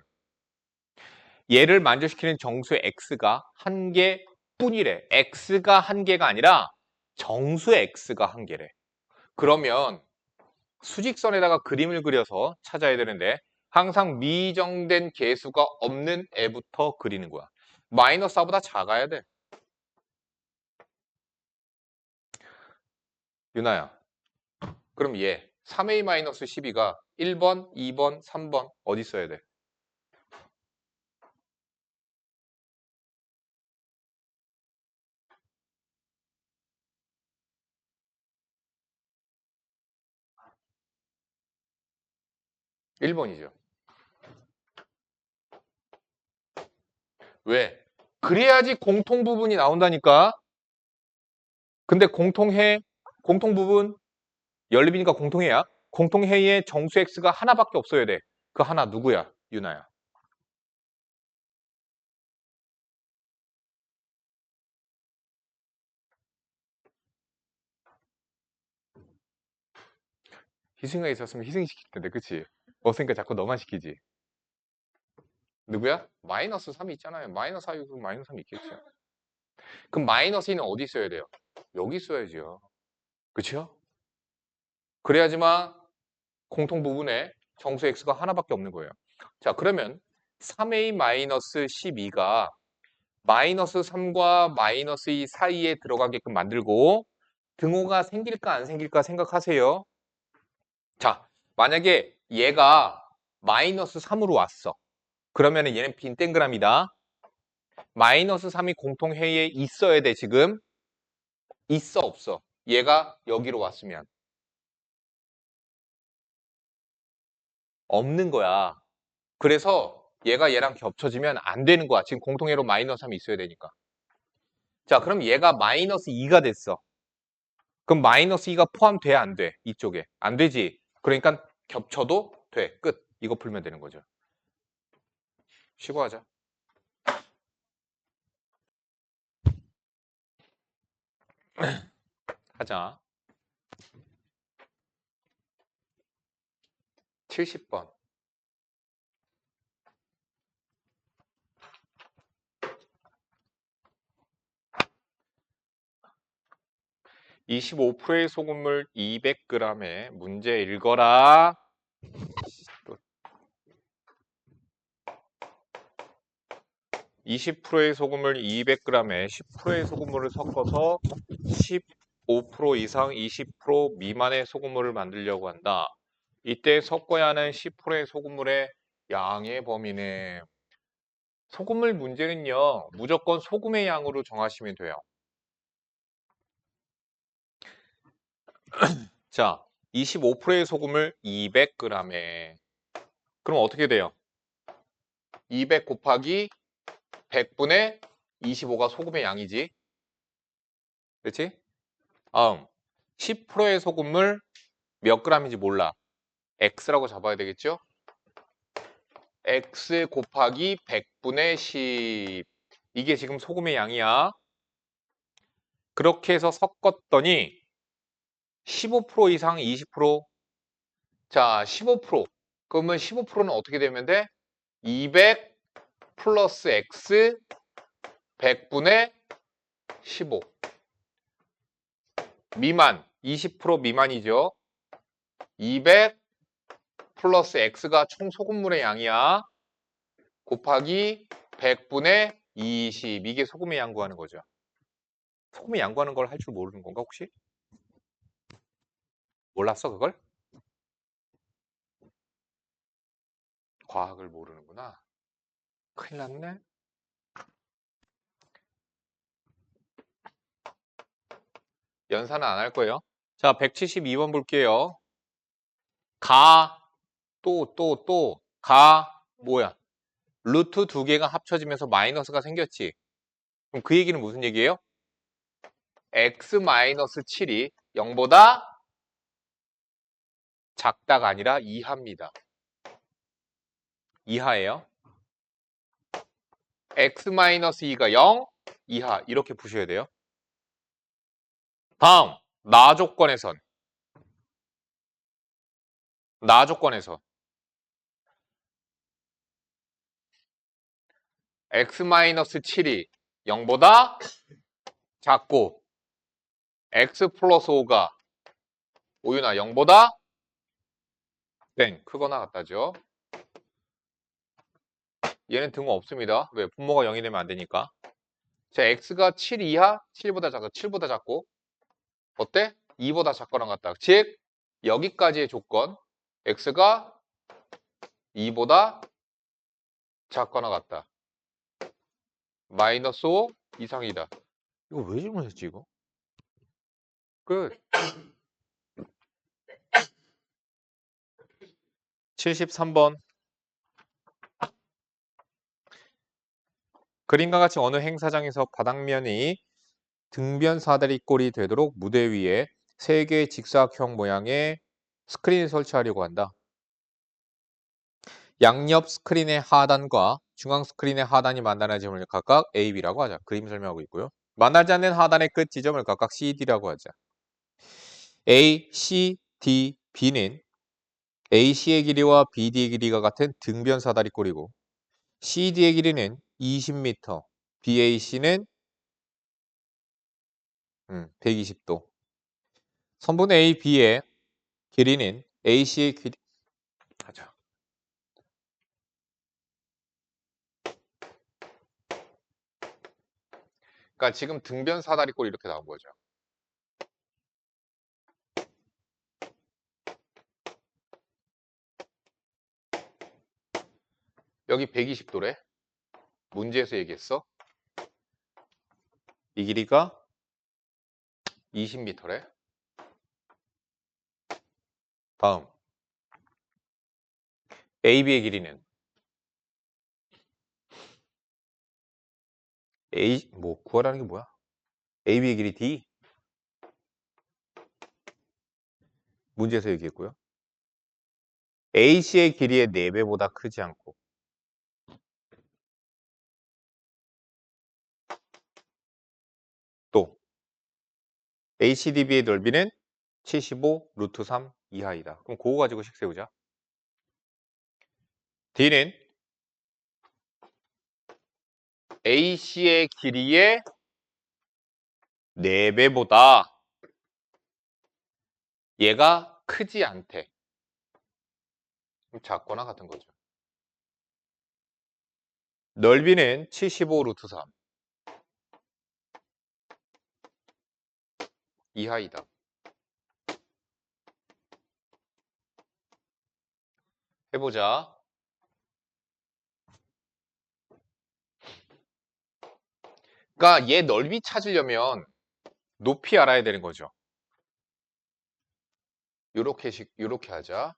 얘를 만족시키는 정수 x가 한 개뿐이래. x가 한 개가 아니라 정수 x가 한 개래. 그러면 수직선에다가 그림을 그려서 찾아야 되는데 항상 미정된 개수가 없는 애부터 그리는 거야. 마이너스 4보다 작아야 돼. 유나야, 그럼 얘 3a-12가 1번, 2번, 3번 어디 써야 돼? 1번이죠. 왜? 그래야지 공통 부분이 나온다니까. 근데 공통 부분 연립이니까 공통해야. 공통해의 정수 x가 하나밖에 없어야 돼. 그 하나 누구야? 유나야. 희승이가 있었으면 희승시킬 텐데, 그치? 없으니까 자꾸 너만 시키지. 누구야? 마이너스 3이 있잖아요. 마이너스 4, 6, 마이너스 3이 있겠죠. 그럼 마이너스 2는 어디 써야 돼요? 여기 써야죠. 그쵸? 그래야지만 공통 부분에 정수 x가 하나밖에 없는 거예요. 자, 그러면 3a-12가 마이너스 3과 마이너스 2 사이에 들어가게끔 만들고 등호가 생길까 안 생길까 생각하세요. 자, 만약에 얘가 마이너스 3으로 왔어. 그러면은 얘는 빈 땡그람이다. 마이너스 3이 공통회의에 있어야 돼, 지금. 있어, 없어? 얘가 여기로 왔으면. 없는 거야. 그래서 얘가 얘랑 겹쳐지면 안 되는 거야. 지금 공통회로 마이너스 3이 있어야 되니까. 자, 그럼 얘가 마이너스 2가 됐어. 그럼 마이너스 2가 포함돼, 안 돼? 이쪽에. 안 되지. 그러니까 겹쳐도 돼. 끝. 이거 풀면 되는 거죠. 쉬고 하자. 하자. 70번. 25%의 소금물 200g에 문제 읽어라. 20%의 소금물 200g에 10%의 소금물을 섞어서 15% 이상 20% 미만의 소금물을 만들려고 한다. 이때 섞어야 하는 10%의 소금물의 양의 범위네. 소금물 문제는요, 무조건 소금의 양으로 정하시면 돼요. 자, 25%의 소금을 200g에. 그럼 어떻게 돼요? 200 곱하기 100분의 25가 소금의 양이지. 그렇지? 다음, 10%의 소금물 몇 g인지 몰라. x라고 잡아야 되겠죠? x 곱하기 100분의 10. 이게 지금 소금의 양이야. 그렇게 해서 섞었더니 15% 이상 20%. 자, 15%. 그러면 15%는 어떻게 되면 돼? 200 플러스 x 100분의 15. 미만, 20% 미만이죠. 200 플러스 x가 총 소금물의 양이야. 곱하기 100분의 20. 이게 소금의 양 구하는 거죠. 소금의 양 구하는 걸 할 줄 모르는 건가 혹시? 몰랐어 그걸? 과학을 모르는구나. 큰일 났네. 연산은 안 할 거예요. 자, 172번 볼게요. 뭐야? 루트 두 개가 합쳐지면서 마이너스가 생겼지. 그럼 그 얘기는 무슨 얘기예요? x-7이 0보다 작다가 아니라 이하입니다. 이하예요. x-2가 0 이하 이렇게 푸셔야 돼요. 다음 나 조건에선 x-7이 0보다 작고 x 플러스 5가 오유나 0보다 크거나 같다죠. 얘는 등호 없습니다. 왜? 분모가 0이 되면 안 되니까. 자, x가 7 이하, 7보다 작고 7보다 작고 어때? 2보다 작거나 같다. 즉 여기까지의 조건 x가 2보다 작거나 같다. 마이너스 5 이상이다. 이거 왜 질문했지 이거? 끝. 73번. 그림과 같이 어느 행사장에서 바닥면이 등변 사다리꼴이 되도록 무대 위에 3개의 직사각형 모양의 스크린을 설치하려고 한다. 양옆 스크린의 하단과 중앙 스크린의 하단이 만나는 지점을 각각 A, B라고 하자. 그림 설명하고 있고요. 만나지 않는 하단의 끝 지점을 각각 C, D라고 하자. A, C, D, B는 AC의 길이와 BD의 길이가 같은 등변 사다리꼴이고 CD의 길이는 20m, BAC는 120도. 선분 A, B의 길이는 AC의 길이 하자. 그러니까 지금 등변 사다리꼴 이렇게 나온 거죠. 여기 120도래. 문제에서 얘기했어. 이 길이가 20m래. 다음 AB의 길이는 구하라는 게 뭐야? AB의 길이 D. 문제에서 얘기했고요. AC의 길이의 4배보다 크지 않고 또 ACDB의 넓이는 75 루트 3 이하이다. 그럼 그거 가지고 식 세우자. D는 AC의 길이의 4배보다 얘가 크지 않대. 작거나 같은 거죠. 넓이는 75 루트 3 이하이다. 해보자. 그러니까 얘 넓이 찾으려면 높이 알아야 되는 거죠. 요렇게 하자.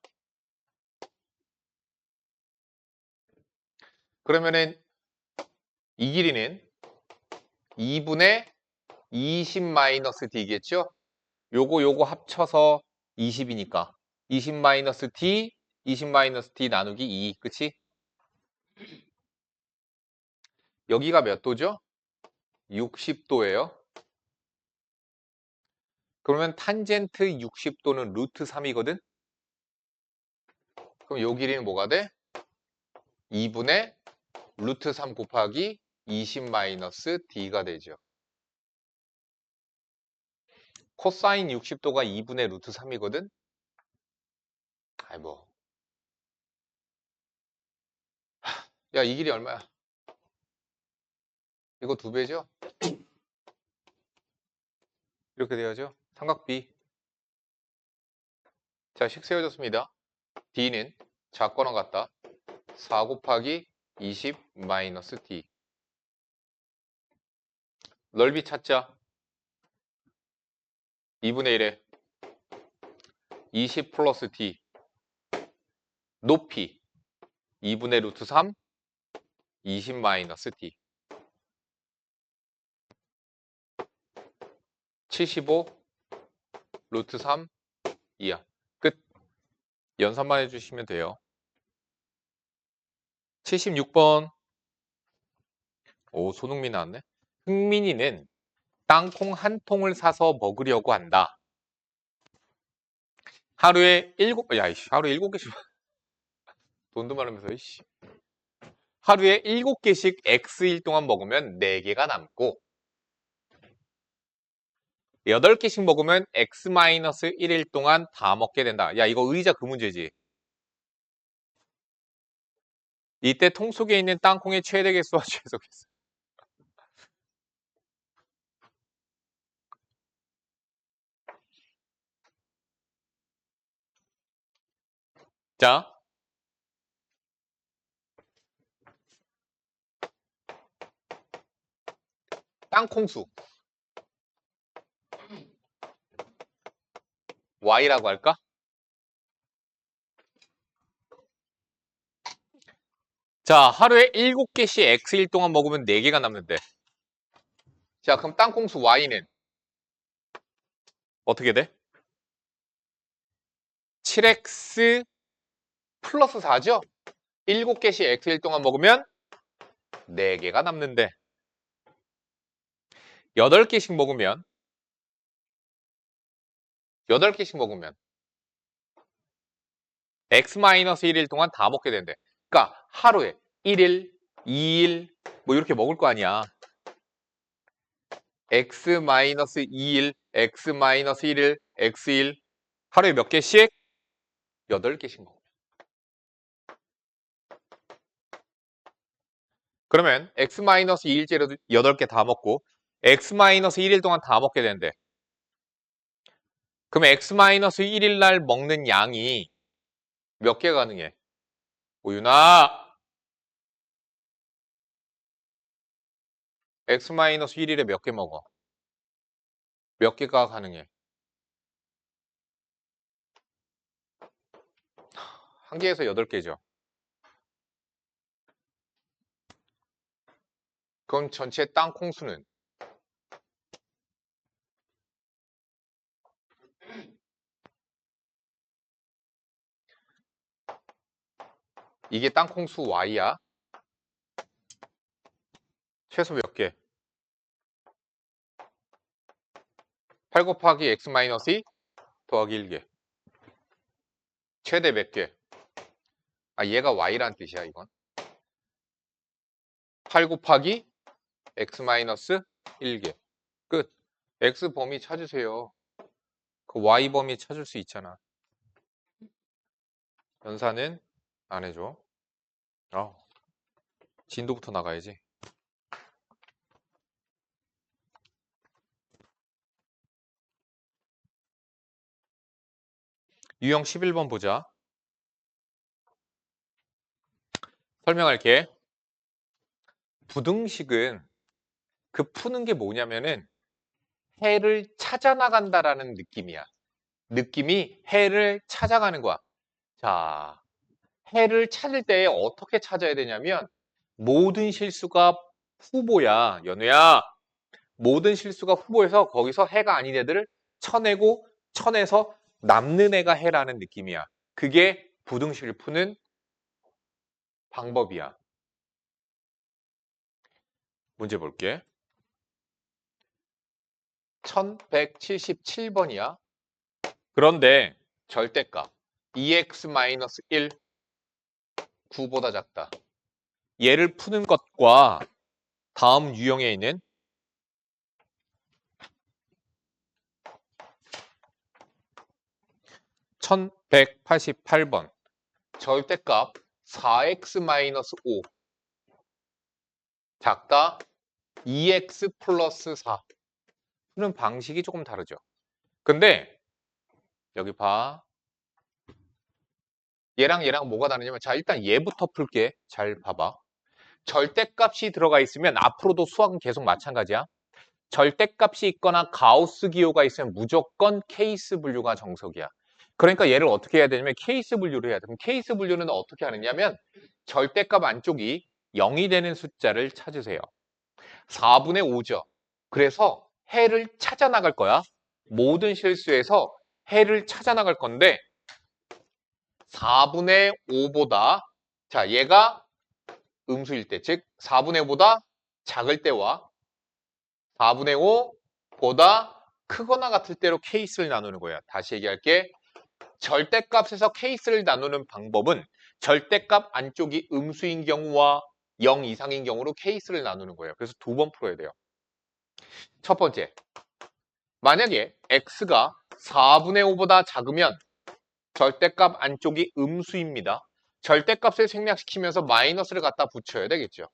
그러면은 이 길이는 2분의 20 마이너스 D겠죠? 요거 합쳐서 20이니까 20 마이너스 D, 20 마이너스 D 나누기 2, 그치? 여기가 몇 도죠? 60도예요. 그러면 탄젠트 60도는 루트 3이거든? 그럼 요 길이는 뭐가 돼? 2분의 루트 3 곱하기 20 마이너스 D가 되죠. 코사인 60도가 2분의 루트 3이거든? 아이 뭐. 야, 이 길이 얼마야? 이거 2배죠? 이렇게 돼야죠. 삼각 B. 자, 식 세워졌습니다. D는 작거나 같다. 4 곱하기 20 마이너스 D. 넓이 찾자. 2분의 1에 20 플러스 D. 높이 2분의 루트 3, 20 마이너스 D. 75 루트 3 이하. 끝. 연산만 해주시면 돼요. 76번. 오, 손흥민 나왔네. 흥민이는 땅콩 한 통을 사서 먹으려고 한다. 하루에 7개씩. 돈도 많으면서, 이씨. 하루에 7개씩 X일 동안 먹으면 4개가 남고, 8개씩 먹으면 X-1일 동안 다 먹게 된다. 야, 이거 의자 그 문제지. 이때 통 속에 있는 땅콩의 최대 개수와 최소 개수. 자, 땅콩수 Y라고 할까? 자, 하루에 7개씩 X일 동안 먹으면 4개가 남는데. 자, 그럼 땅콩수 Y는 어떻게 돼? 7X 플러스 4죠? 7개씩 X일 동안 먹으면 4개가 남는데. 8개씩 먹으면 X-1일 동안 다 먹게 된대. 그러니까 하루에 1일, 2일 뭐 이렇게 먹을 거 아니야. X-2일, X-1일, X일 하루에 몇 개씩? 8개씩 먹으면. 그러면 X-2일째로 8개 다 먹고 X-1일 동안 다 먹게 되는데 그럼 X-1일 날 먹는 양이 몇 개 가능해? 오윤아 x-1일에 몇 개 먹어? 몇 개가 가능해? 한 개에서 8개죠. 그럼 전체 땅콩 수는? 이게 땅콩 수 y야. 최소 몇 개? 8 곱하기 x-2 더하기 1개. 최대 몇 개? 아, 얘가 y란 뜻이야, 이건. 8 곱하기 x-1개. 끝. x 범위 찾으세요. 그 y 범위 찾을 수 있잖아. 연산은 안 해줘. 진도부터 나가야지. 유형 11번 보자. 설명할게. 부등식은 그 푸는 게 뭐냐면은 해를 찾아 나간다라는 느낌이야. 느낌이 해를 찾아가는 거야. 자, 해를 찾을 때 어떻게 찾아야 되냐면 모든 실수가 후보야. 연우야. 모든 실수가 후보에서 거기서 해가 아닌 애들을 쳐내고 쳐내서 남는 애가 해라는 느낌이야. 그게 부등식을 푸는 방법이야. 문제 볼게. 1177번이야. 그런데 절대값 2x-1 9보다 작다. 얘를 푸는 것과 다음 유형에 있는 1188번 절대값 4x-5 작다 2x 플러스 4 푸는 방식이 조금 다르죠. 근데 여기 봐. 얘랑 얘랑 뭐가 다르냐면 자 일단 얘부터 풀게. 잘 봐봐. 절대값이 들어가 있으면 앞으로도 수학은 계속 마찬가지야. 절대값이 있거나 가우스 기호가 있으면 무조건 케이스 분류가 정석이야. 그러니까 얘를 어떻게 해야 되냐면 케이스 분류를 해야 돼. 그럼 케이스 분류는 어떻게 하느냐면 절대값 안쪽이 0이 되는 숫자를 찾으세요. 4분의 5죠. 그래서 해를 찾아 나갈 거야. 모든 실수에서 해를 찾아 나갈 건데 4분의 5보다 자 얘가 음수일 때, 즉 4분의 5보다 작을 때와 4분의 5보다 크거나 같을 때로 케이스를 나누는 거야. 다시 얘기할게. 절대값에서 케이스를 나누는 방법은 절대값 안쪽이 음수인 경우와 0 이상인 경우로 케이스를 나누는 거예요. 그래서 2번 풀어야 돼요. 첫 번째, 만약에 x가 4분의 5보다 작으면 절대값 안쪽이 음수입니다. 절대값을 생략시키면서 마이너스를 갖다 붙여야 되겠죠.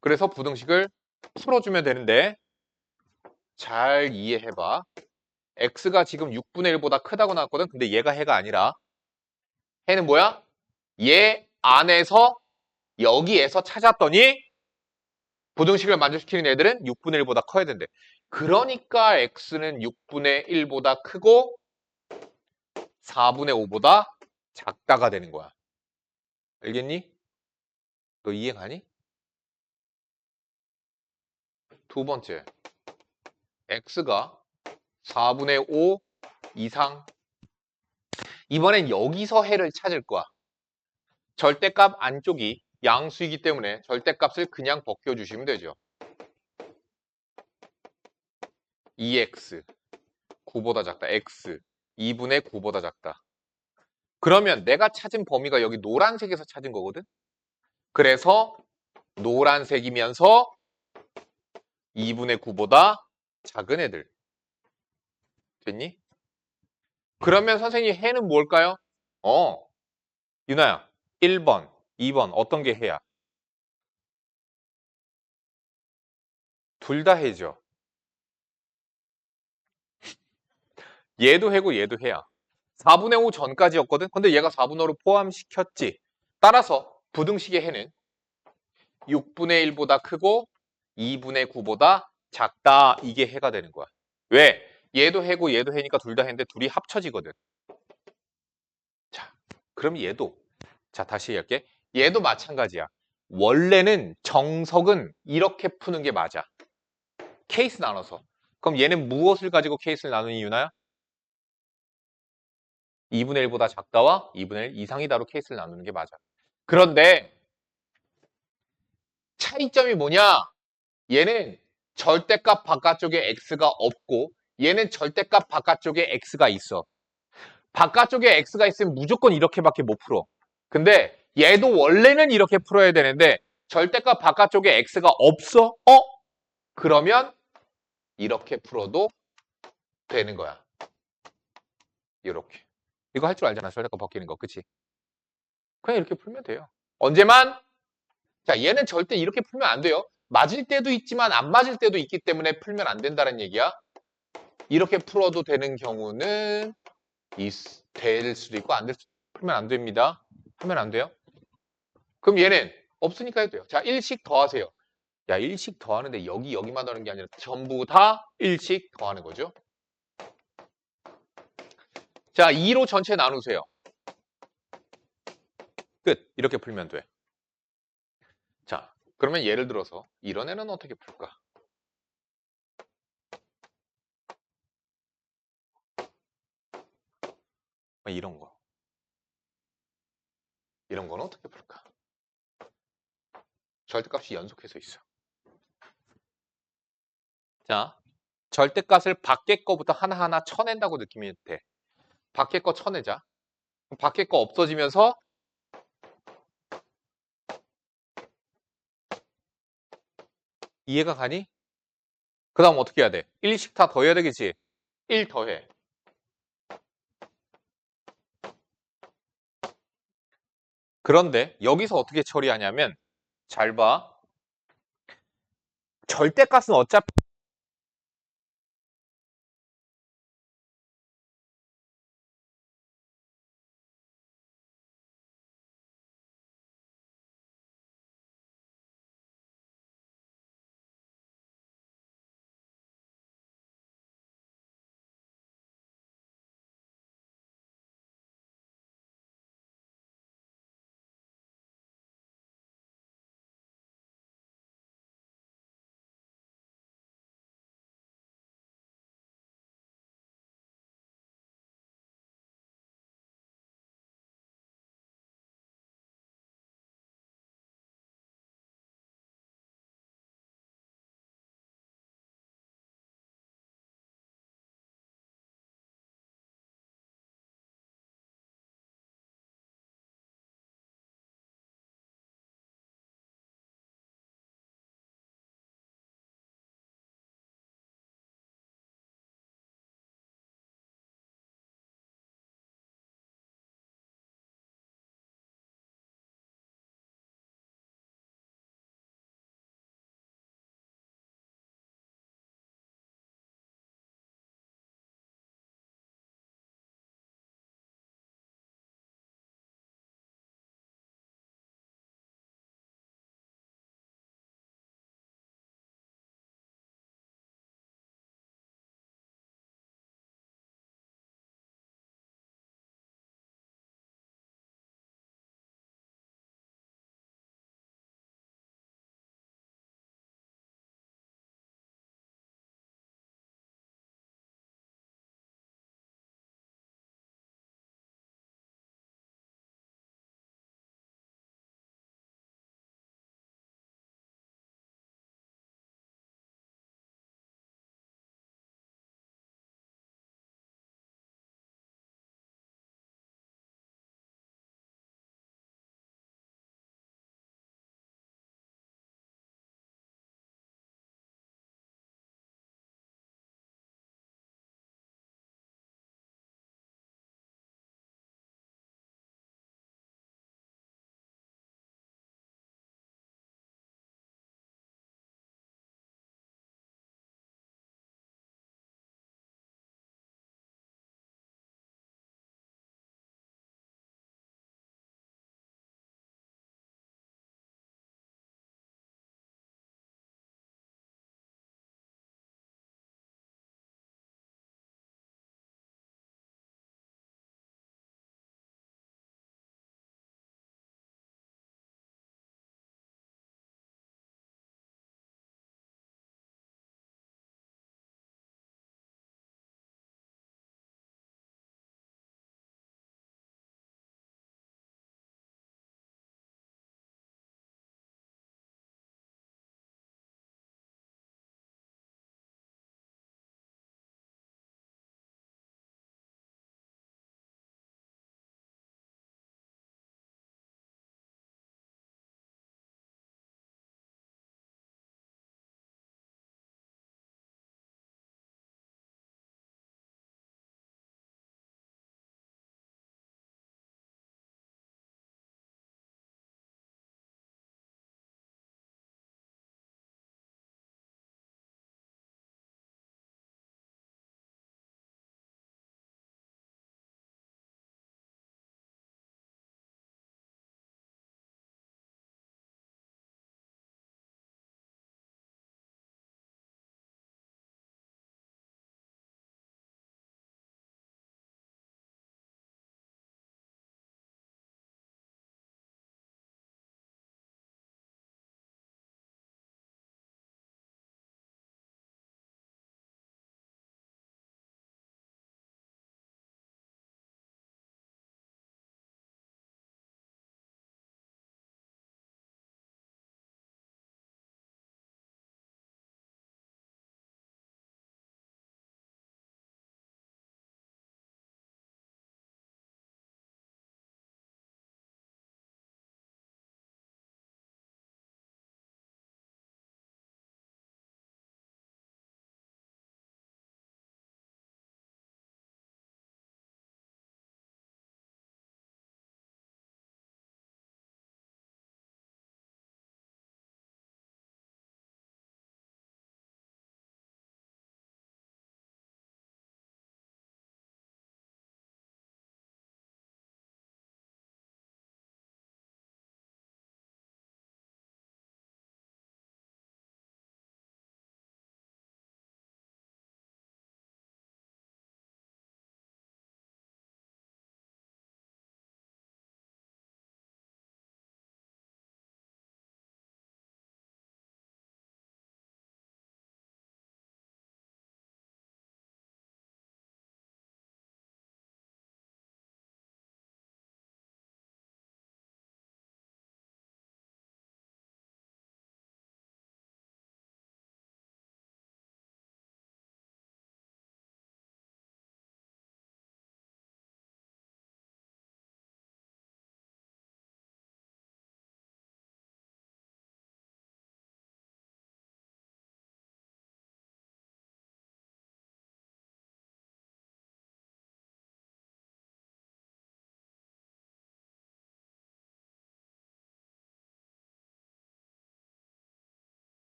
그래서 부등식을 풀어주면 되는데 잘 이해해봐. x가 지금 6분의 1보다 크다고 나왔거든. 근데 얘가 해가 아니라 해는 뭐야? 얘 안에서 여기에서 찾았더니 부등식을 만족시키는 애들은 6분의 1보다 커야 된대. 그러니까 x는 6분의 1보다 크고 4분의 5보다 작다가 되는 거야. 알겠니? 너 이해 가니? 두 번째, x가 4분의 5 이상 이번엔 여기서 해를 찾을 거야. 절대값 안쪽이 양수이기 때문에 절대값을 그냥 벗겨주시면 되죠. 2x 9보다 작다. x 2분의 9보다 작다. 그러면 내가 찾은 범위가 여기 노란색에서 찾은 거거든. 그래서 노란색이면서 2분의 9보다 작은 애들. 됐니? 그러면 선생님 해는 뭘까요? 유나야 1번, 2번 어떤 게 해야? 둘 다 해죠. 얘도 해고 얘도 해야. 4분의 5 전까지였거든. 근데 얘가 4분의 5로 포함시켰지. 따라서 부등식의 해는 6분의 1보다 크고 2분의 9보다 작다. 이게 해가 되는 거야. 왜? 얘도 해고 얘도 해니까 둘 다 해인데 둘이 합쳐지거든. 자, 그럼 얘도. 자, 다시 얘기할게. 얘도 마찬가지야. 원래는 정석은 이렇게 푸는 게 맞아. 케이스 나눠서. 그럼 얘는 무엇을 가지고 케이스를 나누는 이유나요? 2분의 1보다 작다와 2분의 1 이상이다로 케이스를 나누는 게 맞아. 그런데 차이점이 뭐냐? 얘는 절대값 바깥쪽에 x가 없고 얘는 절대값 바깥쪽에 x가 있어. 바깥쪽에 x가 있으면 무조건 이렇게밖에 못 풀어. 근데 얘도 원래는 이렇게 풀어야 되는데 절대값 바깥쪽에 x가 없어? 그러면 이렇게 풀어도 되는 거야. 이렇게. 이거 할 줄 알잖아. 절대값 바뀌는 거. 그치? 그냥 이렇게 풀면 돼요. 언제만? 자, 얘는 절대 이렇게 풀면 안 돼요. 맞을 때도 있지만 안 맞을 때도 있기 때문에 풀면 안 된다는 얘기야. 이렇게 풀어도 되는 경우는 될 수도 있고 안 될 수도 풀면 안 됩니다. 하면 안 돼요. 그럼 얘는 없으니까 해도 돼요. 자, 1씩 더하세요. 야, 1씩 더하는데 여기만 하는 게 아니라 전부 다 1씩 더하는 거죠. 자, 2로 전체 나누세요. 끝. 이렇게 풀면 돼. 자, 그러면 예를 들어서 이런 애는 어떻게 풀까? 이런 거. 이런 거는 어떻게 풀까? 절대값이 연속해서 있어. 자, 절대값을 밖에 거부터 하나하나 쳐낸다고 느끼면 돼. 밖에 거 쳐내자. 밖에 거 없어지면서 이해가 가니? 그 다음 어떻게 해야 돼? 1씩 다 더해야 되겠지? 1 더해. 그런데 여기서 어떻게 처리하냐면 잘 봐. 절대값은 어차피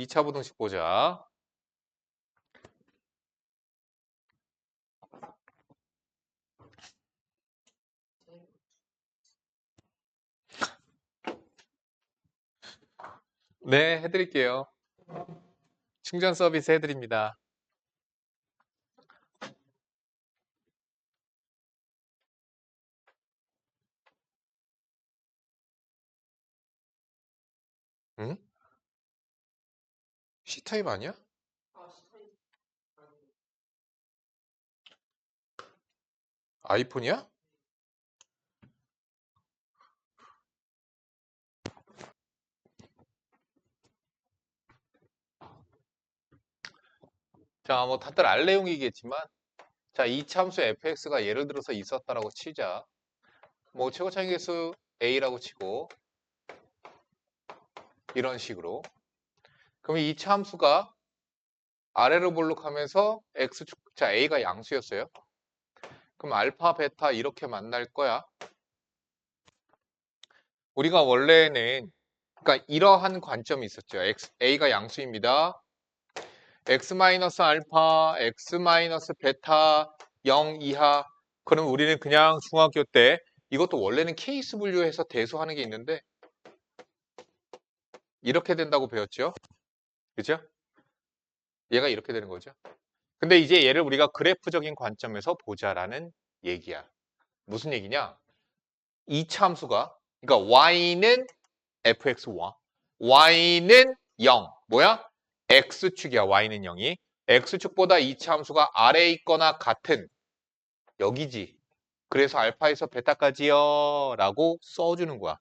2차 부등식 보자. 네, 해드릴게요. 충전 서비스 해드립니다. 응? C타입 아니야? 아이폰이야? 자, 뭐 다들 알 내용이겠지만, 자, 이 참수 fx가 예를 들어서 있었다라고 치자. 뭐 최고 차이 계수 a라고 치고 이런 식으로. 그럼 이 참수가 아래로 볼록하면서 x축, 자, a가 양수였어요. 그럼 알파, 베타 이렇게 만날 거야. 우리가 원래는 그러니까 이러한 관점이 있었죠. a가 양수입니다. x-알파, x-베타 0 이하. 그럼 우리는 그냥 중학교 때 이것도 원래는 케이스 분류해서 대수하는 게 있는데 이렇게 된다고 배웠죠. 그죠? 얘가 이렇게 되는 거죠. 근데 이제 얘를 우리가 그래프적인 관점에서 보자라는 얘기야. 무슨 얘기냐? 이 참수가 그러니까 y는 fx1, y는 0. 뭐야? x축이야. y는 0이. x축보다 이 참수가 아래에 있거나 같은 여기지. 그래서 알파에서 베타까지요 라고 써주는 거야.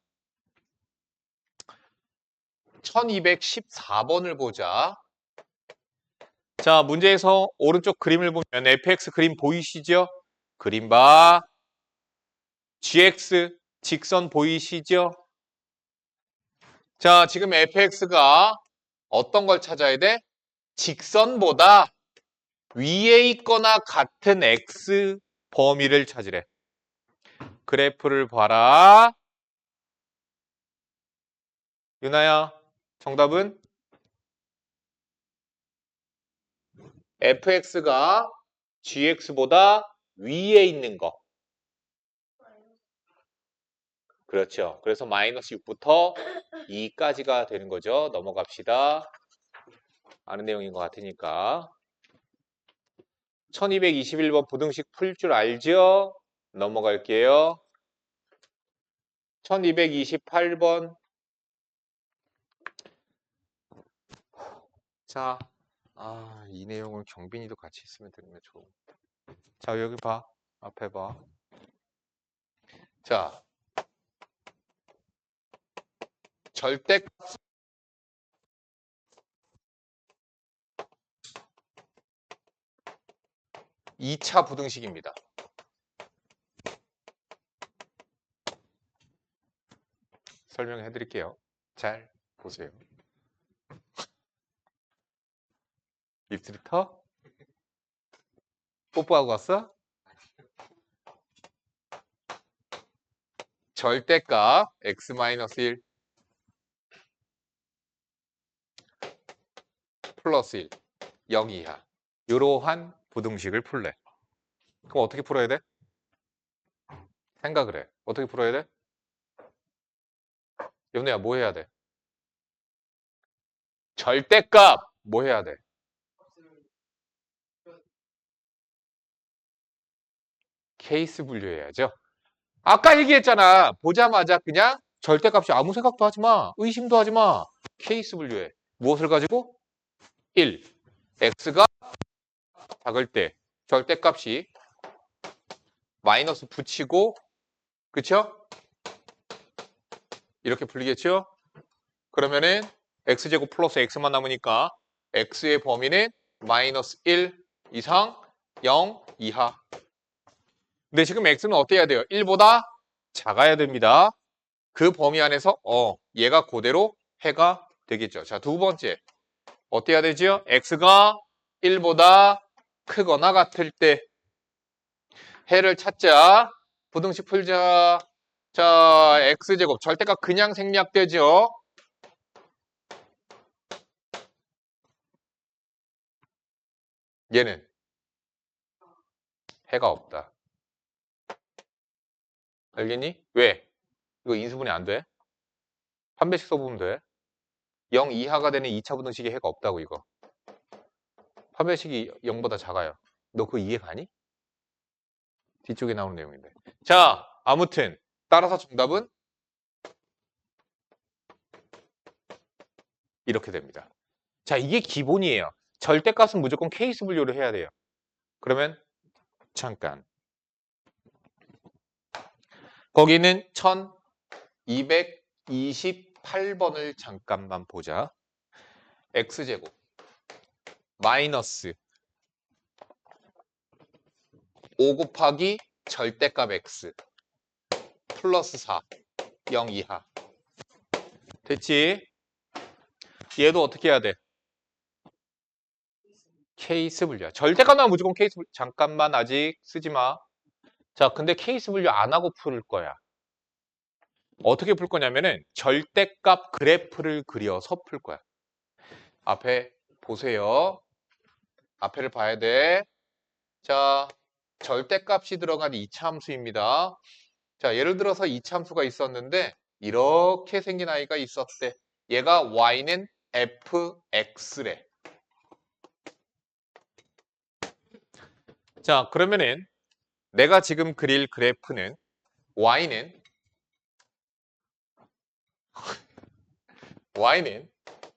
1214번을 보자. 자, 문제에서 오른쪽 그림을 보면 fx 그림 보이시죠? 그림 봐. gx 직선 보이시죠? 자, 지금 fx가 어떤 걸 찾아야 돼? 직선보다 위에 있거나 같은 x 범위를 찾으래. 그래프를 봐라. 유나야, 정답은? fx가 gx보다 위에 있는 거. 그렇죠. 그래서 마이너스 6부터 2까지가 되는 거죠. 넘어갑시다. 아는 내용인 것 같으니까. 1221번 부등식 풀 줄 알죠? 넘어갈게요. 1228번. 자, 이 내용을 경빈이도 같이 있으면 되는 게 좋은. 자, 여기 봐. 앞에 봐. 자, 절대 2차 부등식입니다. 설명해 드릴게요. 잘 보세요. 입술이 터? 뽀뽀하고 왔어? 절대값 x-1 플러스 1 0 이하 이러한 부등식을 풀래. 그럼 어떻게 풀어야 돼? 생각을 해. 어떻게 풀어야 돼? 연우야 뭐 해야 돼? 절대값 뭐 해야 돼? 케이스 분류해야죠. 아까 얘기했잖아. 보자마자 그냥 절대값이 아무 생각도 하지 마. 의심도 하지 마. 케이스 분류해. 무엇을 가지고? 1. x가 작을 때 절대값이 마이너스 붙이고 그쵸? 이렇게 풀리겠죠? 그러면은 x제곱 플러스 x만 남으니까 x의 범위는 마이너스 1 이상 0 이하. 근데 지금 x는 어떻게 해야 돼요? 1보다 작아야 됩니다. 그 범위 안에서 얘가 그대로 해가 되겠죠. 자, 두 번째 어떻게 해야 되죠? x가 1보다 크거나 같을 때 해를 찾자. 부등식 풀자. 자, x제곱 절대값 그냥 생략되죠. 얘는 해가 없다. 알겠니? 왜? 이거 인수분해 안 돼? 판별식 써보면 돼. 0 이하가 되는 2차 부등식에 해가 없다고 이거. 판별식이 0보다 작아요. 너 그거 이해 가니? 뒤쪽에 나오는 내용인데. 자, 아무튼 따라서 정답은 이렇게 됩니다. 자, 이게 기본이에요. 절대값은 무조건 케이스 분류를 해야 돼요. 그러면 잠깐. 거기는 1228번을 잠깐만 보자. x제곱 마이너스 5 곱하기 절대값 x 플러스 4 0 이하. 됐지? 얘도 어떻게 해야 돼? 케이스 분류야. 절대값만 무조건 케이스 분류. 잠깐만 아직 쓰지 마. 자, 근데 케이스 분류 안 하고 풀 거야. 어떻게 풀 거냐면은 절대값 그래프를 그려서 풀 거야. 앞에 보세요. 앞에를 봐야 돼. 자, 절대값이 들어간 이차함수입니다. 자, 예를 들어서 이차함수가 있었는데 이렇게 생긴 아이가 있었대. 얘가 y는 fx래. 자, 그러면은 내가 지금 그릴 그래프는 y는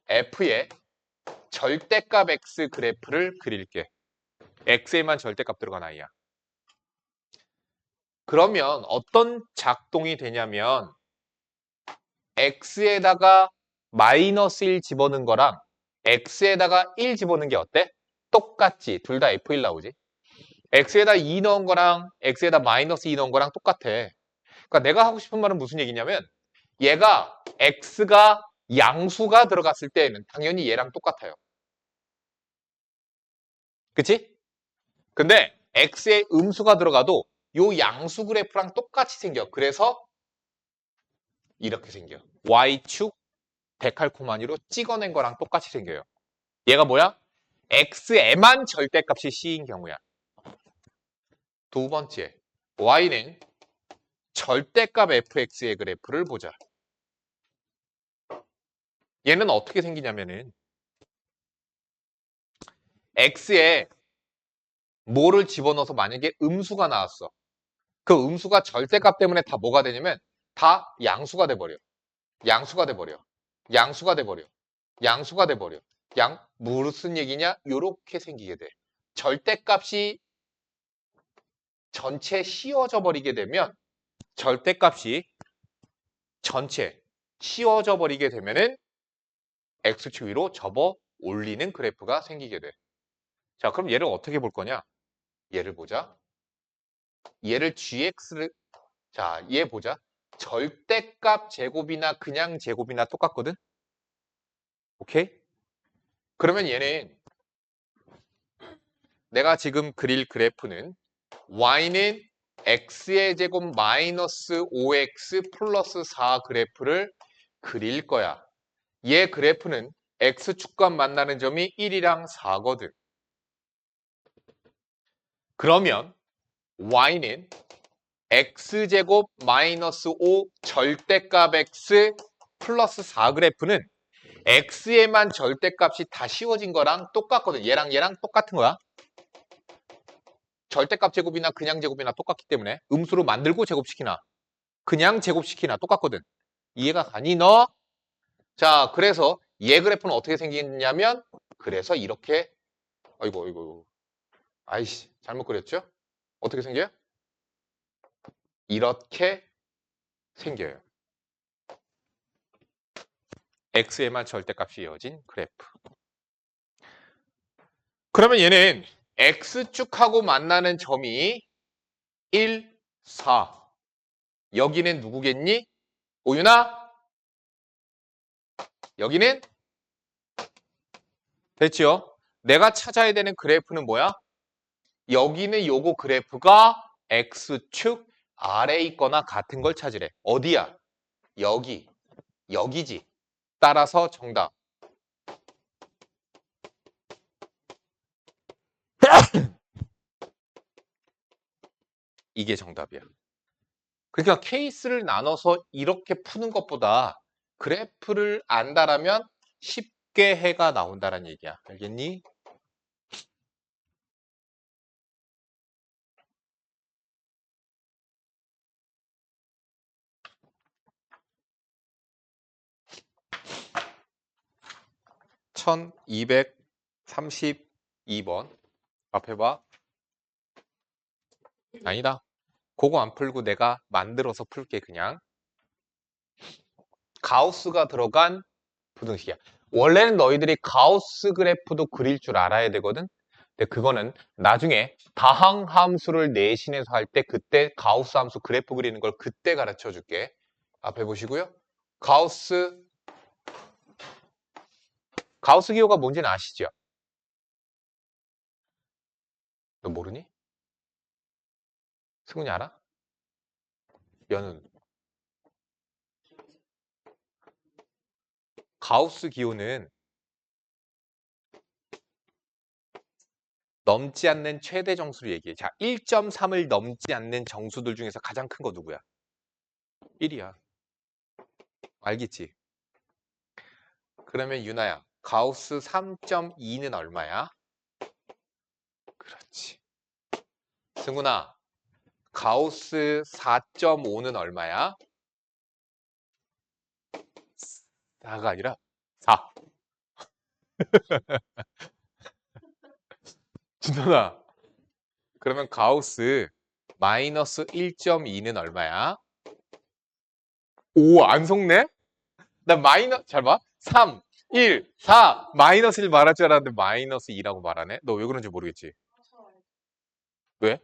f의 절대값 x 그래프를 그릴게. x에만 절대값 들어간 아이야. 그러면 어떤 작동이 되냐면 x에다가 마이너스 1 집어넣은 거랑 x에다가 1 집어넣은 게 어때? 똑같지. 둘 다 f1 나오지. x에다 2 넣은 거랑 x에다 마이너스 2 넣은 거랑 똑같아. 그러니까 내가 하고 싶은 말은 무슨 얘기냐면 얘가 x가 양수가 들어갔을 때에는 당연히 얘랑 똑같아요. 그치? 근데 x에 음수가 들어가도 요 양수 그래프랑 똑같이 생겨. 그래서 이렇게 생겨. y축 데칼코마니로 찍어낸 거랑 똑같이 생겨요. 얘가 뭐야? x에만 절대값이 c인 경우야. 두 번째, y는 절대값 fx의 그래프를 보자. 얘는 어떻게 생기냐면은 x에 뭐를 집어넣어서 만약에 음수가 나왔어. 그 음수가 절대값 때문에 다 뭐가 되냐면 다 양수가 돼버려. 양수가 돼버려. 양수가 돼버려. 양수가 돼버려. 무슨 얘기냐? 요렇게 생기게 돼. 절대값이 전체 씌워져 버리게 되면 절대값이 전체 씌워져 버리게 되면은 x축 위로 접어 올리는 그래프가 생기게 돼. 자, 그럼 얘를 어떻게 볼 거냐? 얘를 보자. 얘를 gx를 자, 얘 보자. 절대값 제곱이나 그냥 제곱이나 똑같거든? 오케이? 그러면 얘는 내가 지금 그릴 그래프는 y는 x의 제곱 마이너스 5x 플러스 4 그래프를 그릴 거야. 얘 그래프는 x축과 만나는 점이 1이랑 4거든. 그러면 y는 x제곱 마이너스 5 절대값 x 플러스 4 그래프는 x에만 절대값이 다 씌워진 거랑 똑같거든. 얘랑 똑같은 거야. 절대값 제곱이나 그냥 제곱이나 똑같기 때문에 음수로 만들고 제곱시키나 그냥 제곱시키나 똑같거든. 이해가 가니 너? 자, 그래서 얘 그래프는 어떻게 생기냐면 그래서 이렇게 아이고 아이씨 잘못 그렸죠? 어떻게 생겨요? 이렇게 생겨요. x에만 절대값이 이어진 그래프. 그러면 얘는 x축하고 만나는 점이 1, 4. 여기는 누구겠니? 오윤아? 여기는? 됐죠? 내가 찾아야 되는 그래프는 뭐야? 여기는 요거 그래프가 x축 아래에 있거나 같은 걸 찾으래. 어디야? 여기. 여기지. 따라서 정답. 이게 정답이야. 그러니까 케이스를 나눠서 이렇게 푸는 것보다 그래프를 안다라면 쉽게 해가 나온다는 얘기야. 알겠니? (1232번) 앞에 봐. 아니다. 그거 안 풀고 내가 만들어서 풀게 그냥. 가우스가 들어간 부등식이야. 원래는 너희들이 가우스 그래프도 그릴 줄 알아야 되거든. 근데 그거는 나중에 다항 함수를 내신해서 할 때 그때 가우스 함수 그래프 그리는 걸 그때 가르쳐 줄게. 앞에 보시고요. 가우스 기호가 뭔지는 아시죠? 너 모르니? 승훈이 알아? 연은 가우스 기호는 넘지 않는 최대 정수를 얘기해. 자, 1.3을 넘지 않는 정수들 중에서 가장 큰 거 누구야? 1이야. 알겠지? 그러면 유나야, 가우스 3.2는 얼마야? 그렇지. 승훈아, 가우스 4.5는 얼마야? 4가 아니라 4. 준선아, 그러면 가우스 마이너스 1.2는 얼마야? 오, 안 속네? 나 잘 봐. 3, 1, 4, 마이너스 1 말할 줄 알았는데 마이너스 2라고 말하네? 너 왜 그런지 모르겠지? 왜?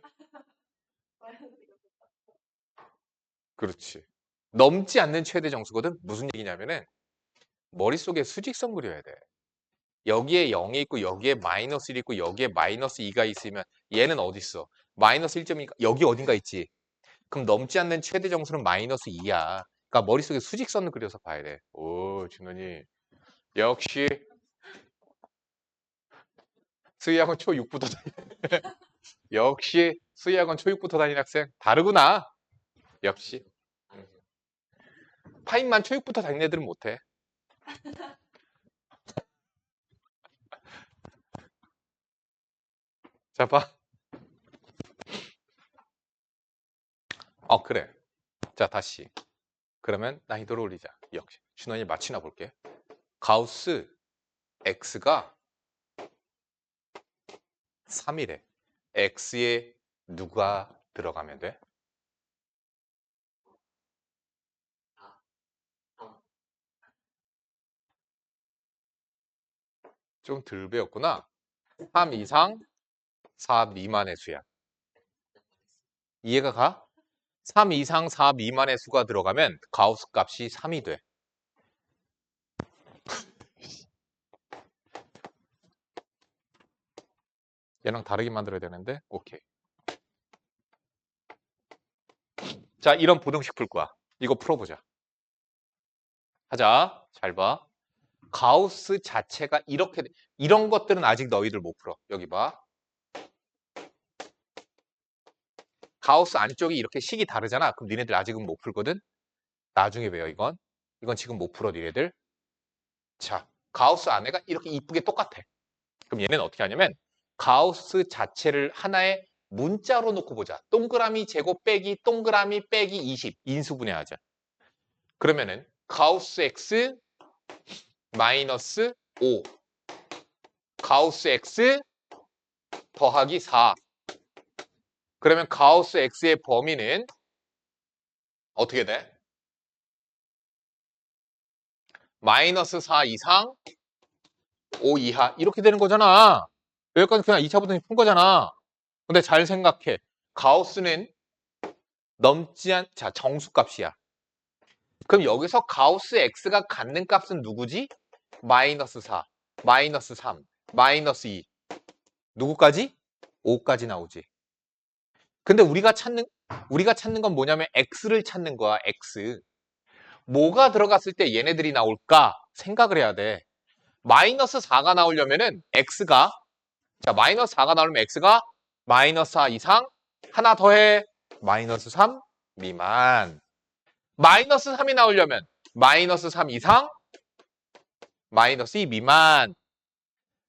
그렇지. 넘지 않는 최대 정수거든? 무슨 얘기냐면은 머릿속에 수직선 그려야 돼. 여기에 0이 있고 여기에 마이너스 1이 있고 여기에 마이너스 2가 있으면 얘는 어디 있어? 마이너스 1.2, 여기 어딘가 있지? 그럼 넘지 않는 최대 정수는 마이너스 2야. 그러니까 머릿속에 수직선을 그려서 봐야 돼. 오, 준원이. 역시 수의학원 초6부터 역시 수의학원 초6부터 다니는 학생. 다르구나. 역시. 파인만 초6부터 다니는 애들은 못해. 자, 봐. 그래. 자, 다시. 그러면 난이도를 올리자. 역시. 준원이 맞히나 볼게. 가우스 x가 3이래. x에 누가 들어가면 돼? 좀 덜 배웠구나. 3 이상 4 미만의 수야. 이해가 가? 3 이상 4 미만의 수가 들어가면 가우스 값이 3이 돼. 얘랑 다르게 만들어야 되는데 오케이. 자, 이런 부등식 풀 거야. 이거 풀어보자. 하자. 잘 봐. 가우스 자체가 이렇게 이런 것들은 아직 너희들 못 풀어. 여기 봐. 가우스 안쪽이 이렇게 식이 다르잖아. 그럼 니네들 아직은 못 풀거든. 나중에 배워 이건. 이건 지금 못 풀어 니네들. 자, 가우스 안에가 이렇게 이쁘게 똑같아. 그럼 얘는 어떻게 하냐면 가우스 자체를 하나의 문자로 놓고 보자. 동그라미 제곱 빼기 동그라미 빼기 20 인수분해하자. 그러면은 가우스 x 마이너스 5 가우스 x 더하기 4 그러면 가우스 x의 범위는 어떻게 돼? 마이너스 4 이상 5 이하 이렇게 되는 거잖아. 여기까지 그냥 2차 부등식 푼 거잖아. 근데 잘 생각해. 가우스는 넘지 않, 자, 정수값이야. 그럼 여기서 가우스 x가 갖는 값은 누구지? 마이너스 4, 마이너스 3, 마이너스 2. 누구까지? 5까지 나오지. 근데 우리가 찾는 건 뭐냐면 x를 찾는 거야, x. 뭐가 들어갔을 때 얘네들이 나올까? 생각을 해야 돼. 마이너스 4가 나오려면은 x가, 자, 마이너스 4가 나오려면 x가 마이너스 4 이상 하나 더해 마이너스 3 미만. 마이너스 3이 나오려면 마이너스 3 이상, 마이너스 2 미만.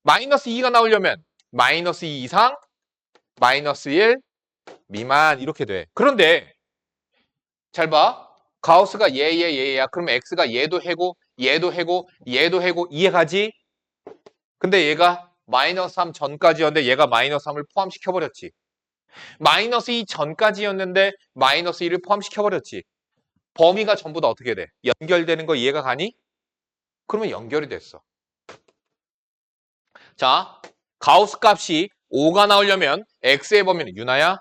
마이너스 2가 나오려면 마이너스 2 이상, 마이너스 1 미만. 이렇게 돼. 그런데 잘 봐. 가우스가 얘야. 그러면 x가 얘도 해고, 얘도 해고, 얘도 해고. 이해가지? 근데 얘가 마이너스 3 전까지였는데 얘가 마이너스 3을 포함시켜버렸지. 마이너스 2 전까지였는데 마이너스 1을 포함시켜버렸지. 범위가 전부 다 어떻게 돼? 연결되는 거 이해가 가니? 그러면 연결이 됐어. 자, 가우스 값이 5가 나오려면 x의 범위는 유나야?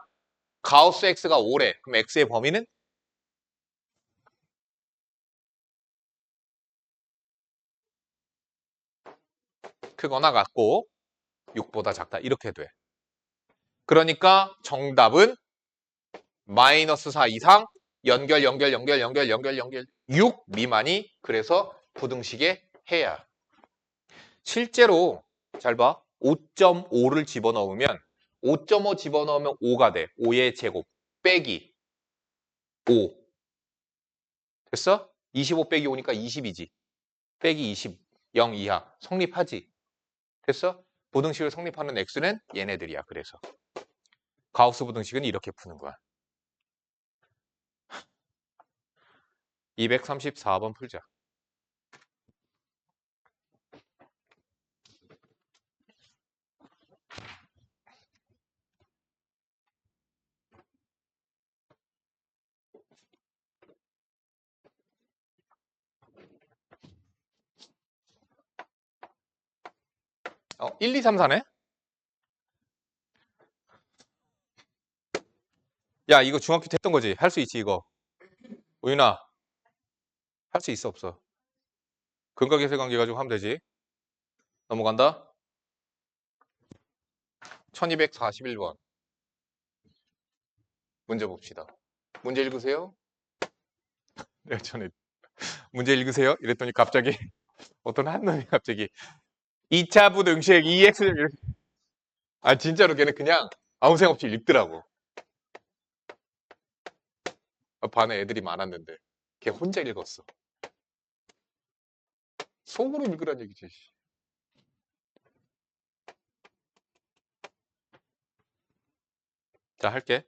가우스 x가 5래. 그럼 x의 범위는? 크거나 같고 6보다 작다. 이렇게 돼. 그러니까 정답은 마이너스 4 이상 연결 6 미만이 그래서 부등식의 해야. 실제로 잘 봐. 5.5를 집어넣으면 5.5 집어넣으면 5가 돼. 5의 제곱 빼기 5. 됐어? 25 빼기 5니까 20이지. 빼기 20. 0 이하. 성립하지. 됐어? 부등식을 성립하는 x는 얘네들이야. 그래서 가우스 부등식은 이렇게 푸는 거야. 234번 풀자. 어, 1, 2, 3, 4네? 야, 이거 중학교 때 했던 거지? 할 수 있지, 이거. 우윤아, 할 수 있어, 없어? 근각계세 관계 가지고 하면 되지. 넘어간다. 1241번. 문제 봅시다. 문제 읽으세요. 네, 전에 문제 읽으세요. 이랬더니 갑자기 어떤 한 놈이 갑자기 2차 부등식 EX 이렇게. 아, 진짜로 걔는 그냥 아무 생각 없이 읽더라고. 반에 애들이 많았는데 걔 혼자 읽었어. 속으로 읽으란 얘기지. 자, 할게.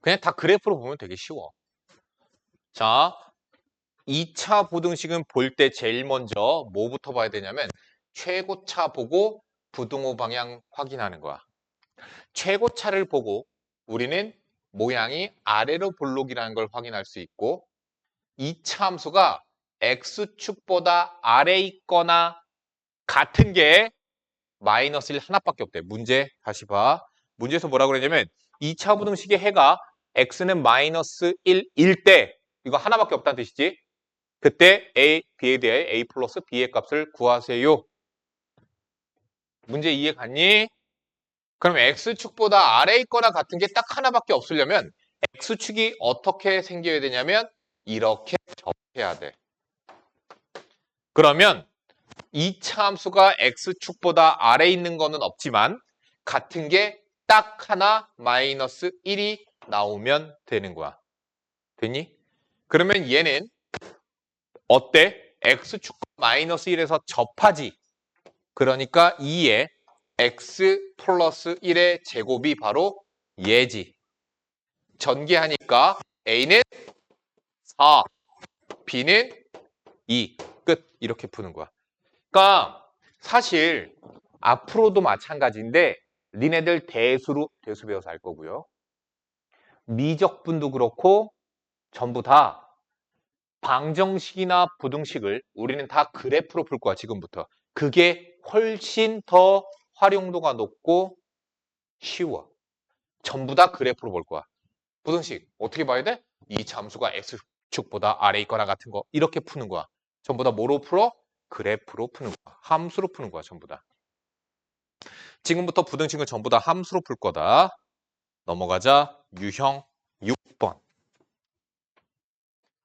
그냥 다 그래프로 보면 되게 쉬워. 자, 2차 부등식은 볼 때 제일 먼저 뭐부터 봐야 되냐면 최고차 보고 부등호 방향 확인하는 거야. 최고차를 보고 우리는 모양이 아래로 볼록이라는 걸 확인할 수 있고 2차 함수가 x축보다 아래 있거나 같은 게 마이너스 1 하나밖에 없대. 문제 다시 봐. 문제에서 뭐라고 그랬냐면 2차 부등식의 해가 x는 마이너스 1일 때 이거 하나밖에 없다는 뜻이지. 그때 a, b에 대해 a 플러스 b의 값을 구하세요. 문제 이해 갔니? 그럼 x축보다 아래 있거나 같은 게 딱 하나밖에 없으려면 x축이 어떻게 생겨야 되냐면 이렇게 접해야 돼. 그러면 2차 함수가 x축보다 아래 있는 거는 없지만 같은 게 딱 하나 마이너스 1이 나오면 되는 거야. 됐니? 그러면 얘는 어때? x축 마이너스 1에서 접하지. 그러니까 2에 x 플러스 1의 제곱이 바로 얘지. 전개하니까 a는 4, b는 2. 끝. 이렇게 푸는 거야. 그러니까 사실 앞으로도 마찬가지인데 니네들 대수 배워서 알 거고요. 미적분도 그렇고 전부 다 방정식이나 부등식을 우리는 다 그래프로 풀 거야. 지금부터. 그게 훨씬 더 활용도가 높고 쉬워. 전부 다 그래프로 볼 거야. 부등식 어떻게 봐야 돼? 이 함수가 x축보다 아래 있거나 같은 거 이렇게 푸는 거야. 전부 다 뭐로 풀어? 그래프로 푸는 거야. 함수로 푸는 거야. 전부 다. 지금부터 부등식은 전부 다 함수로 풀 거다. 넘어가자. 유형 6번.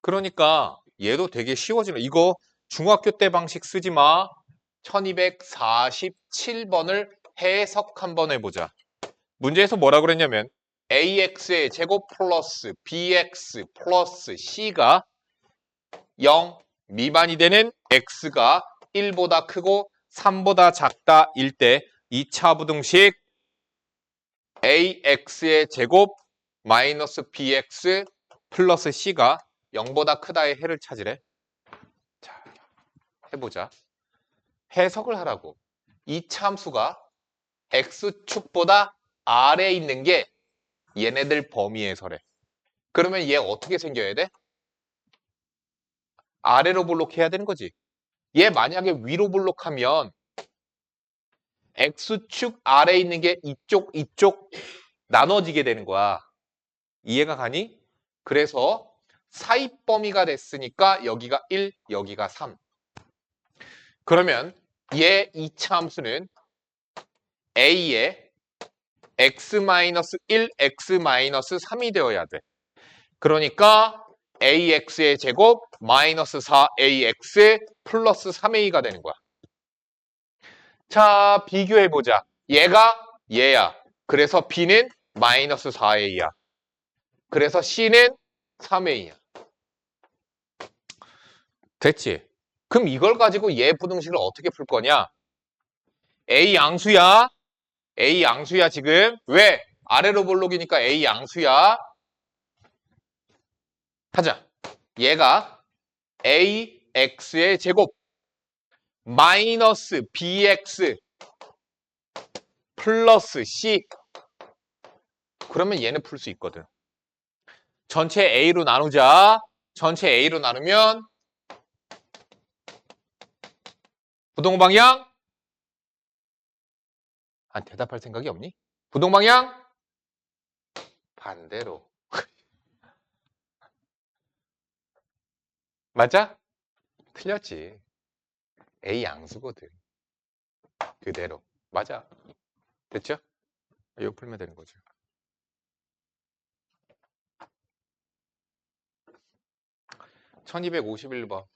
그러니까 얘도 되게 쉬워지네. 이거 중학교 때 방식 쓰지 마. 1247번을 해석 한번 해보자. 문제에서 뭐라 그랬냐면 AX의 제곱 플러스 BX 플러스 C가 0 미만이 되는 X가 1보다 크고 3보다 작다 일 때 2차 부등식 AX의 제곱 마이너스 BX 플러스 C가 0보다 크다의 해를 찾으래. 자, 해보자. 해석을 하라고. 이 참수가 X축보다 아래에 있는 게 얘네들 범위에서래. 그러면 얘 어떻게 생겨야 돼? 아래로 볼록해야 되는 거지. 얘 만약에 위로 볼록하면 X축 아래에 있는 게 이쪽 나눠지게 되는 거야. 이해가 가니? 그래서 사이 범위가 됐으니까 여기가 1, 여기가 3. 그러면 얘 이차 함수는 A의 x-1, x-3이 되어야 돼. 그러니까 AX의 제곱 마이너스 4AX 플러스 3A가 되는 거야. 자, 비교해보자. 얘가 얘야. 그래서 B는 마이너스 4A야. 그래서 C는 3A야. 됐지? 그럼 이걸 가지고 얘 부등식을 어떻게 풀 거냐? A 양수야. A 양수야 지금. 왜? 아래로 볼록이니까 A 양수야. 하자. 얘가 AX의 제곱 마이너스 BX 플러스 C. 그러면 얘는 풀 수 있거든. 전체 A로 나누자. 전체 A로 나누면 부동방향? 아, 대답할 생각이 없니? 부동방향? 반대로. 맞아? 틀렸지. A 양수거든. 그대로. 맞아. 됐죠? 이거 풀면 되는 거죠. (1251번)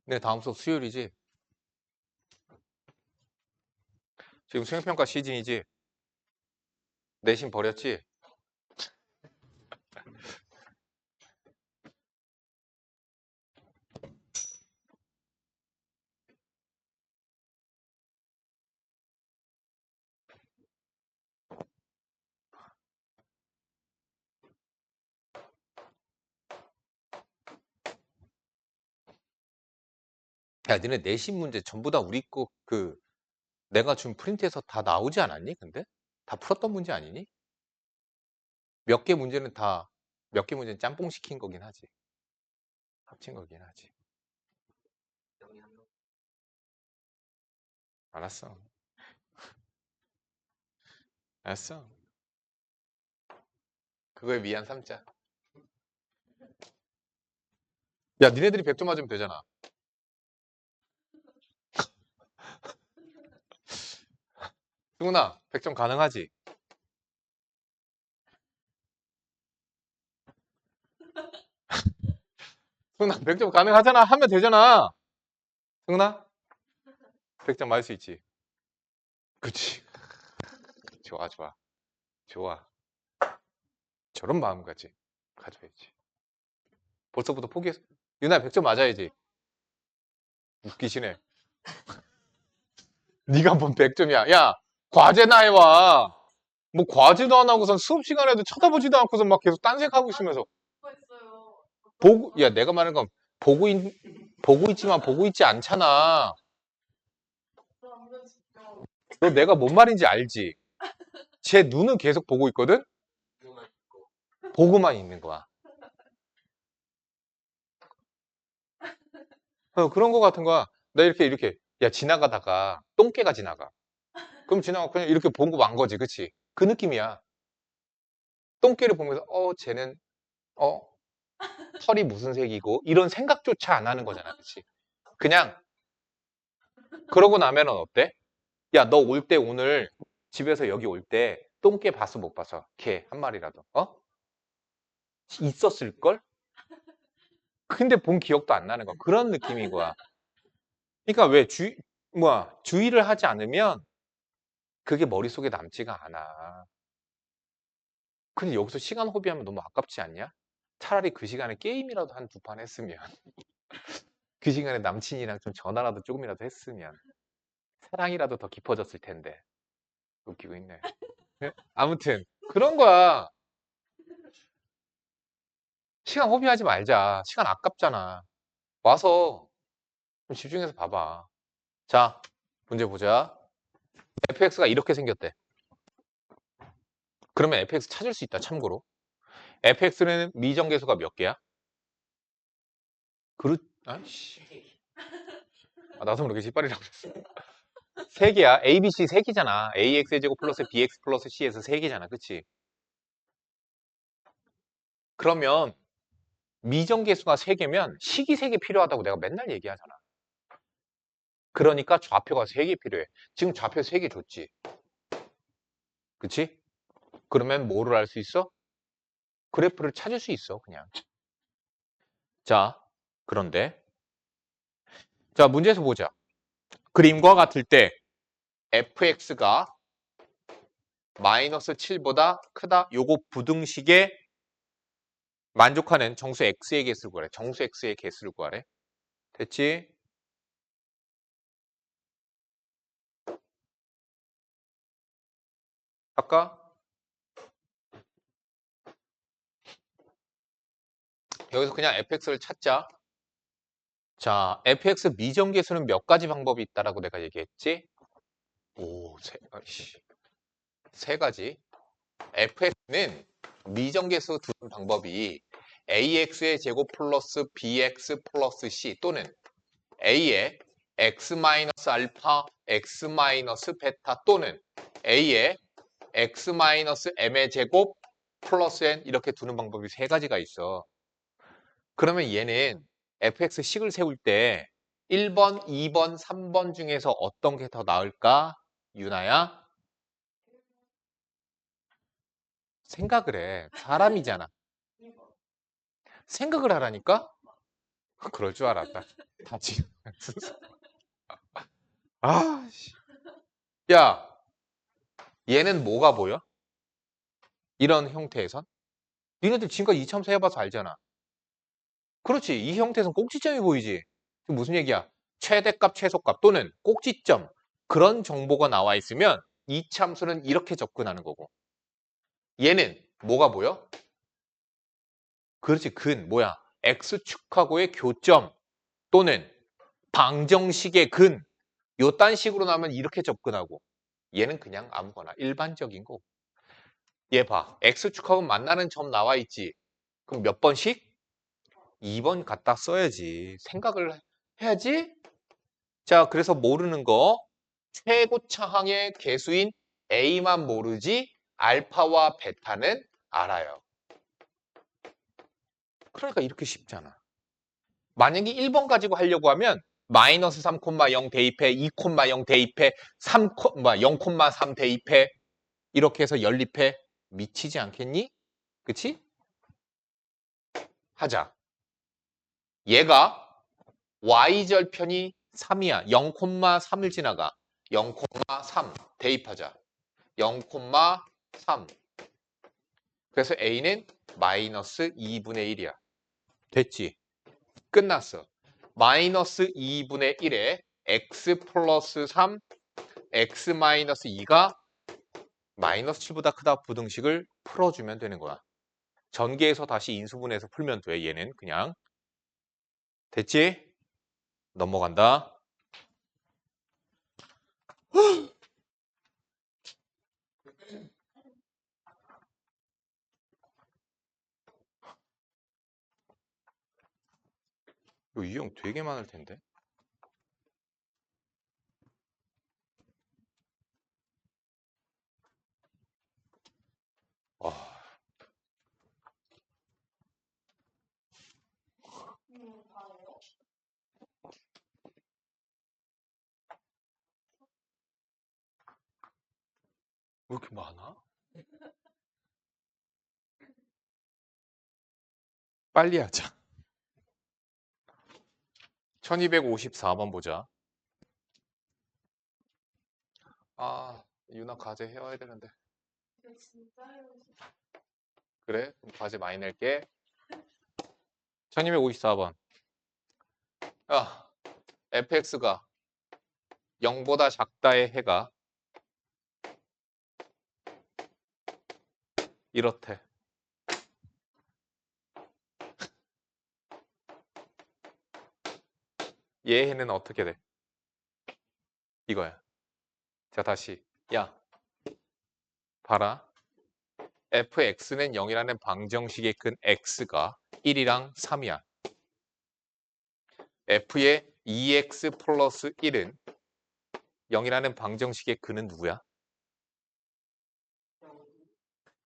네, 다음 수업 수요일이지? 지금 수행평가 시즌이지? 내신 버렸지? 야, 니네 내신 문제 전부 다 우리 거 내가 준 프린트에서 다 나오지 않았니? 근데? 다 풀었던 문제 아니니? 몇 개 문제는 짬뽕 시킨 거긴 하지. 합친 거긴 하지. 알았어. 알았어. 그거에 미안 삼자. 야, 니네들이 100점 맞으면 되잖아. 승훈아, 100점 가능하지? 승훈아, 100점 가능하잖아. 하면 되잖아. 승훈아, 100점 맞을 수 있지. 그치. 좋아, 좋아. 좋아. 저런 마음가짐 가져야지. 벌써부터 포기했어. 유나 100점 맞아야지. 웃기시네. 네가 뭔 100점이야. 야, 과제나 해와. 뭐 과제도 안 하고선 수업 시간에도 쳐다보지도 않고서 막 계속 딴색하고 있으면서. 야, 내가 말하는 건 보고 있지만 보고 있지 않잖아. 너 내가 뭔 말인지 알지? 제 눈은 계속 보고 있거든? 보고만 있는 거야. 그런 거 같은 거야. 나 이렇게, 야, 지나가다가 똥개가 지나가. 그럼 지나가 그냥 이렇게 보고 만 거지, 그치? 그 느낌이야. 똥개를 보면서, 쟤는, 어, 털이 무슨 색이고, 이런 생각조차 안 하는 거잖아, 그치? 그냥, 그러고 나면은 어때? 야, 너 올 때 오늘 집에서 여기 올 때 똥개 봤어, 못 봤어? 개 한 마리라도, 있었을걸? 근데 본 기억도 안 나는 거야. 그런 느낌인 거야. 그러니까 왜 주의를 하지 않으면 그게 머릿속에 남지가 않아. 근데 여기서 시간 허비하면 너무 아깝지 않냐? 차라리 그 시간에 게임이라도 한 두 판 했으면 그 시간에 남친이랑 좀 전화라도 조금이라도 했으면 사랑이라도 더 깊어졌을 텐데. 웃기고 있네. 네? 아무튼 그런 거야. 시간 허비하지 말자. 시간 아깝잖아. 와서 좀 집중해서 봐봐. 자, 문제 보자. fx가 이렇게 생겼대. 그러면 fx 찾을 수 있다, 참고로. fx는 미정계수가 몇 개야? 아이씨. 나도 모르게 짓발이라고 그랬어. 3개야. A, B, C 3개잖아. AX의 제곱 플러스 BX 플러스 C에서 3개잖아. 그치? 그러면 미정계수가 3개면 식이 3개 필요하다고 내가 맨날 얘기하잖아. 그러니까 좌표가 3개 필요해. 지금 좌표 3개 줬지. 그치? 그러면 뭐를 알 수 있어? 그래프를 찾을 수 있어, 그냥. 자, 그런데 자, 문제에서 보자. 그림과 같을 때 fx가 마이너스 7보다 크다. 요거 부등식에 만족하는 정수 x의 개수를 구하래. 정수 x의 개수를 구하래. 됐지? 아까 여기서 그냥 fx를 찾자. 자, fx 미정계수는 몇 가지 방법이 있다라고 내가 얘기했지? 오, 세 가지. fx는 미정계수 두는 방법이 ax의 제곱 플러스 bx 플러스 c 또는 a의 x 마이너스 알파, x 마이너스 베타 또는 a의 x 마이너스 m의 제곱 플러스 n 이렇게 두는 방법이 세 가지가 있어. 그러면 얘는 fx 식을 세울 때 1번, 2번, 3번 중에서 어떤 게 더 나을까? 유나야? 생각을 해. 사람이잖아. 생각을 하라니까? 그럴 줄 알았다. 다 지금. 아, 씨. 야, 얘는 뭐가 보여? 이런 형태에선? 니네들 지금까지 이참수 해봐서 알잖아. 그렇지. 이 형태에선 꼭지점이 보이지. 지금 무슨 얘기야? 최대값, 최소값 또는 꼭지점. 그런 정보가 나와 있으면 이참수는 이렇게 접근하는 거고. 얘는 뭐가 보여? 그렇지. 뭐야? x축하고의 교점 또는 방정식의 근. 요딴 식으로 나오면 이렇게 접근하고. 얘는 그냥 아무거나 일반적인 거. 얘 봐. x축하고 만나는 점 나와 있지. 그럼 몇 번씩? 2번 갖다 써야지. 생각을 해야지. 자, 그래서 모르는 거. 최고차항의 개수인 A만 모르지 알파와 베타는 알아요. 그러니까 이렇게 쉽잖아. 만약에 1번 가지고 하려고 하면 마이너스 3,0 대입해, 2,0 대입해, 0,3 대입해 이렇게 해서 연립해. 미치지 않겠니? 그치? 하자. 얘가 y절편이 3이야. 0,3을 지나가. 0,3 대입하자. 0,3 그래서 A는 마이너스 2분의 1이야. 됐지? 끝났어. 마이너스 2분의 1에 x 플러스 3, x 마이너스 2가 마이너스 7보다 크다 부등식을 풀어주면 되는 거야. 전개해서 다시 인수분해해서 풀면 돼. 얘는 그냥. 됐지? 넘어간다. 이거 유형 되게 많을 텐데. 와, 왜 이렇게 많아? 빨리 하자. 1254번 보자. 아, 유나 과제 해와야 되는데. 이거 진짜 해보고 싶어. 그래? 그럼 과제 많이 낼게. 1254번. 야, fx가 0보다 작다의 해가 이렇대. 얘 해는 어떻게 돼? 이거야. 자, 다시. 야, 봐라. fx는 0이라는 방정식의 근 x가 1이랑 3이야. f의 2x 플러스 1은 0이라는 방정식의 근은 누구야?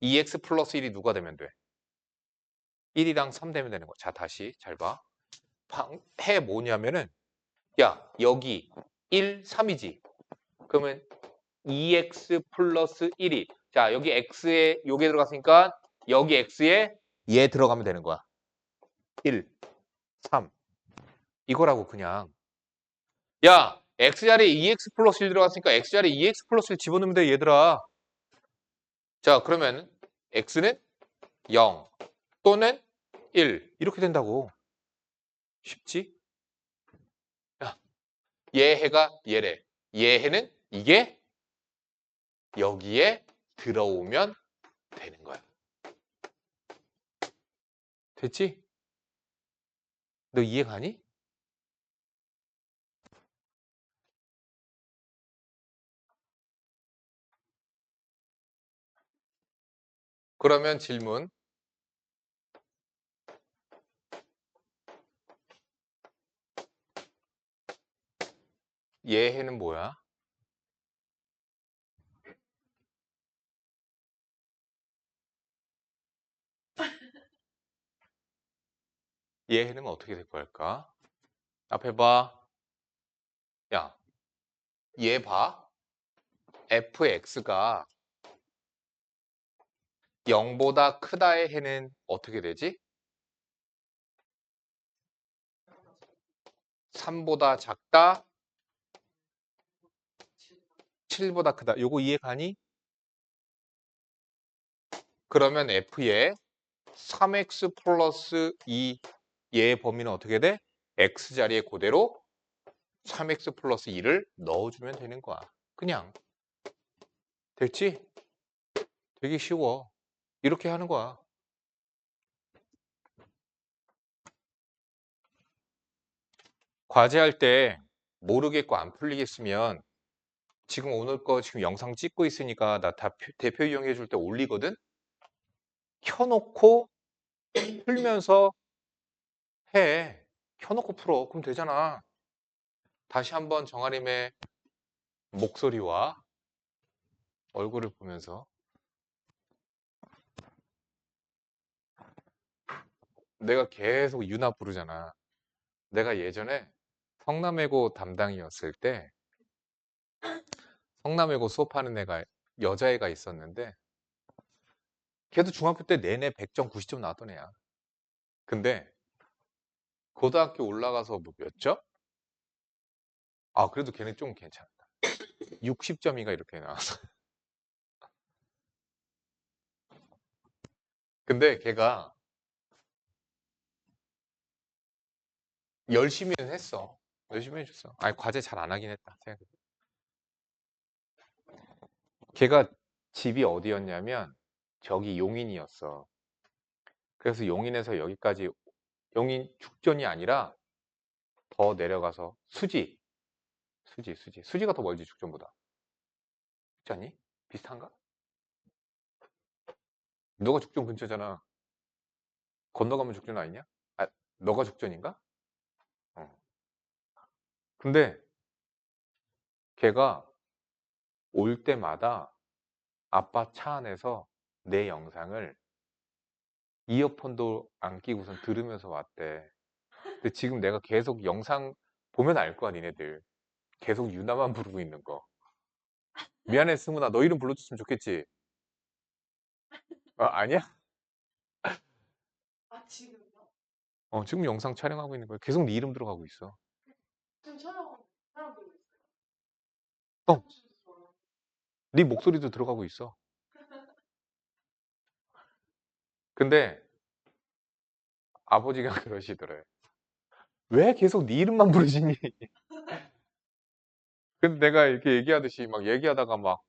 2x 플러스 1이 누가 되면 돼? 1이랑 3 되면 되는 거야. 자, 다시 잘 봐. 해 뭐냐면은 야, 여기 1, 3이지. 그러면 2x 플러스 1이 자, 여기 x에 요게 들어갔으니까 여기 x에 얘 들어가면 되는 거야. 1, 3. 이거라고 그냥. 야, x자리에 2x 플러스 1 들어갔으니까 x자리에 2x 플러스 1 집어넣으면 돼, 얘들아. 자, 그러면 x는 0 또는 1 이렇게 된다고. 쉽지? 야, 얘 해가 얘래. 얘 해는 이게 여기에 들어오면 되는 거야. 됐지? 너 이해 가니? 그러면 질문. 얘 해는 뭐야? 얘 해는 어떻게 될 걸까? 앞에 봐. 야, 얘 봐. fx가 0보다 크다의 해는 어떻게 되지? 3보다 작다, 7보다 크다. 요거 이해 가니? 그러면 f의 3x 플러스 2 얘의 범위는 어떻게 돼? x 자리에 그대로 3x 플러스 2를 넣어주면 되는 거야. 그냥. 됐지? 되게 쉬워. 이렇게 하는 거야. 과제할 때 모르겠고 안 풀리겠으면 지금 오늘 거 지금 영상 찍고 있으니까 나 대표 이용해 줄 때 올리거든? 켜놓고 풀면서 해. 켜놓고 풀어. 그럼 되잖아. 다시 한번 정아림의 목소리와 얼굴을 보면서 내가 계속 유나 부르잖아. 내가 예전에 성남외고 담당이었을 때 성남외고 수업하는 애가 여자애가 있었는데 걔도 중학교 때 내내 100점, 90점 나왔던 애야. 근데 고등학교 올라가서 뭐 몇 점? 아, 그래도 걔는 좀 괜찮다. 60점인가 이렇게 나왔어. 근데 걔가 열심히는 했어. 열심히 해줬어. 아니, 과제 잘 안 하긴 했다. 생각해. 걔가 집이 어디였냐면 저기 용인이었어. 그래서 용인에서 여기까지 용인 죽전이 아니라 더 내려가서 수지가 더 멀지 죽전보다. 그렇지 않니? 비슷한가? 너가 죽전 근처잖아. 건너가면 죽전 아니냐? 아, 너가 죽전인가? 어. 근데 걔가 올 때마다 아빠 차 안에서 내 영상을 이어폰도 안 끼고선 들으면서 왔대. 근데 지금 내가 계속 영상 보면 알 거야, 니네들. 계속 유나만 부르고 있는 거. 미안해, 승훈아. 너 이름 불러줬으면 좋겠지? 아니야? 아, 지금요? 지금 영상 촬영하고 있는 거야. 계속 네 이름 들어가고 있어. 지금 촬영하고 있어요. 어, 네 목소리도 들어가고 있어. 근데 아버지가 그러시더래. 왜 계속 네 이름만 부르시니? 근데 내가 이렇게 얘기하듯이 막 얘기하다가 막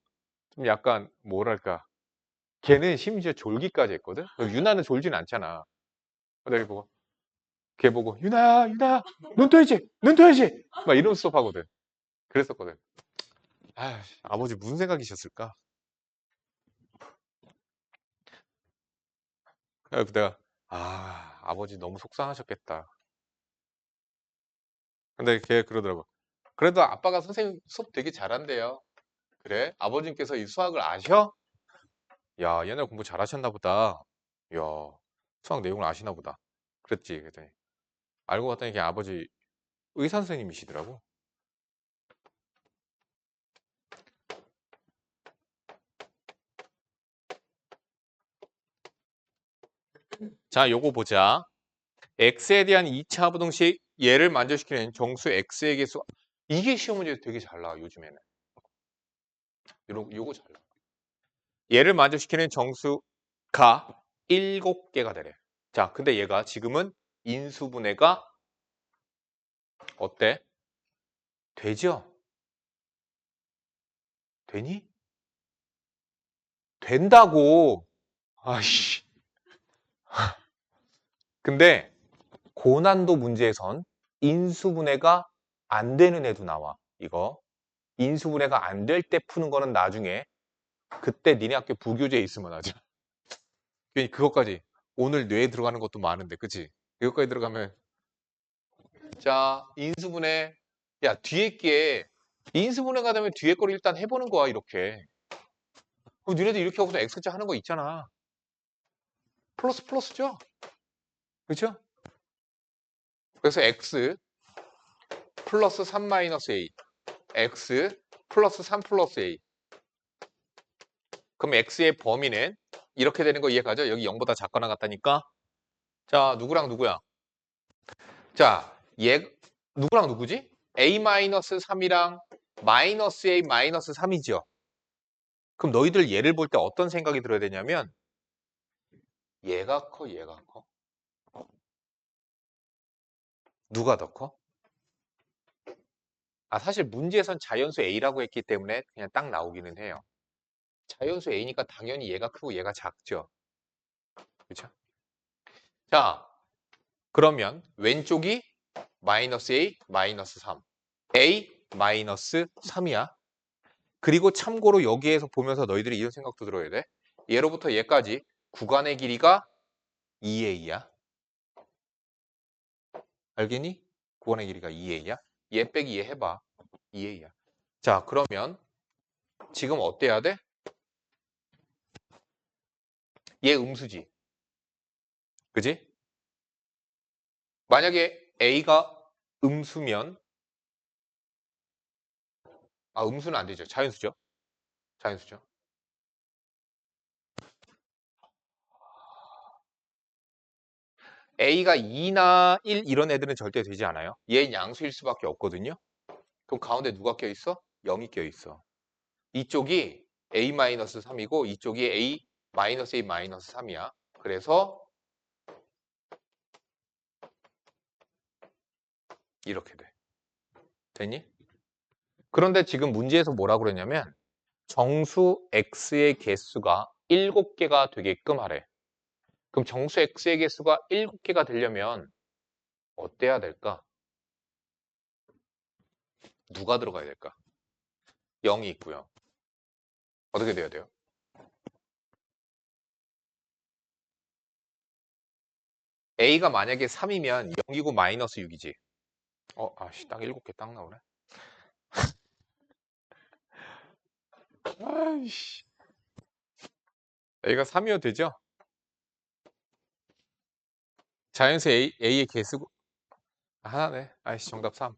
좀 약간 뭐랄까. 걔는 심지어 졸기까지 했거든? 유나는 졸진 않잖아. 내가 보고, 걔 보고, 유나야, 유나야, 눈 떠야지! 눈 떠야지! 막 이런 수업하거든. 그랬었거든. 아, 아버지 무슨 생각이셨을까? 그래서 내가, 아버지 너무 속상하셨겠다. 근데 걔 그러더라고. 그래도 아빠가 선생님 수업 되게 잘한대요. 그래? 아버님께서 이 수학을 아셔? 야, 옛날 공부 잘하셨나 보다. 야, 수학 내용을 아시나 보다. 그랬지. 그랬더니 알고 봤더니 걔 아버지 의사 선생님이시더라고. 자, 요거 보자. x에 대한 2차 부등식 얘를 만족시키는 정수 x의 개수. 이게 시험 문제에서 되게 잘 나와, 요즘에는. 요거 잘 나와. 얘를 만족시키는 정수가 7개가 되래. 자, 근데 얘가 지금은 인수분해가 어때? 되죠? 되니? 된다고. 아이씨. 근데 고난도 문제에선 인수분해가 안 되는 애도 나와. 이거. 인수분해가 안 될 때 푸는 거는 나중에 그때 니네 학교 부교재에 있으면 하자. 그것까지 오늘 뇌에 들어가는 것도 많은데 그치? 이것까지 들어가면 자 인수분해 야 뒤에 게 인수분해가 되면 뒤에 거를 일단 해보는 거야 이렇게. 그럼 니네들 이렇게 하고서 X자 하는 거 있잖아. 플러스죠? 그렇죠? 그래서 X 플러스 3 마이너스 A X 플러스 3 플러스 A. 그럼 X의 범위는 이렇게 되는 거 이해가죠? 여기 0보다 작거나 같다니까. 자 누구랑 누구야? 자 얘 누구랑 누구지? A-3이랑 마이너스 A 마이너스 3이죠. 그럼 너희들 얘를 볼 때 어떤 생각이 들어야 되냐면 얘가 커 얘가 커? 누가 더 커? 사실 문제에선 자연수 A라고 했기 때문에 그냥 딱 나오기는 해요. 자연수 A니까 당연히 얘가 크고 얘가 작죠. 그렇죠? 자, 그러면 왼쪽이 마이너스 A, 마이너스 3. A, 마이너스 3이야. 그리고 참고로 여기에서 보면서 너희들이 이런 생각도 들어야 돼. 얘로부터 얘까지 구간의 길이가 2A야. 알겠니? 구간의 길이가 2A야. 얘 빼기 얘 해봐. 2A야. 자, 그러면 지금 어때야 돼? 얘 음수지. 그지? 만약에 A가 음수면 음수는 안 되죠. 자연수죠. 자연수죠. A가 2나 1 이런 애들은 절대 되지 않아요. 얘 양수일 수밖에 없거든요. 그럼 가운데 누가 껴있어? 0이 껴있어. 이쪽이 A-3이고 이쪽이 A-A-3이야. 그래서 이렇게 돼. 됐니? 그런데 지금 문제에서 뭐라고 그랬냐면 정수 x의 개수가 7개가 되게끔 하래. 그럼 정수 x의 개수가 7개가 되려면 어때야 될까? 누가 들어가야 될까? 0이 있고요. 어떻게 돼야 돼요? A가 만약에 3이면 0이고 마이너스 6이지. 딱 7개 딱 나오네. 아이씨. A가 3이어도 되죠? 자연수 A의 개수 하나네. 정답 3.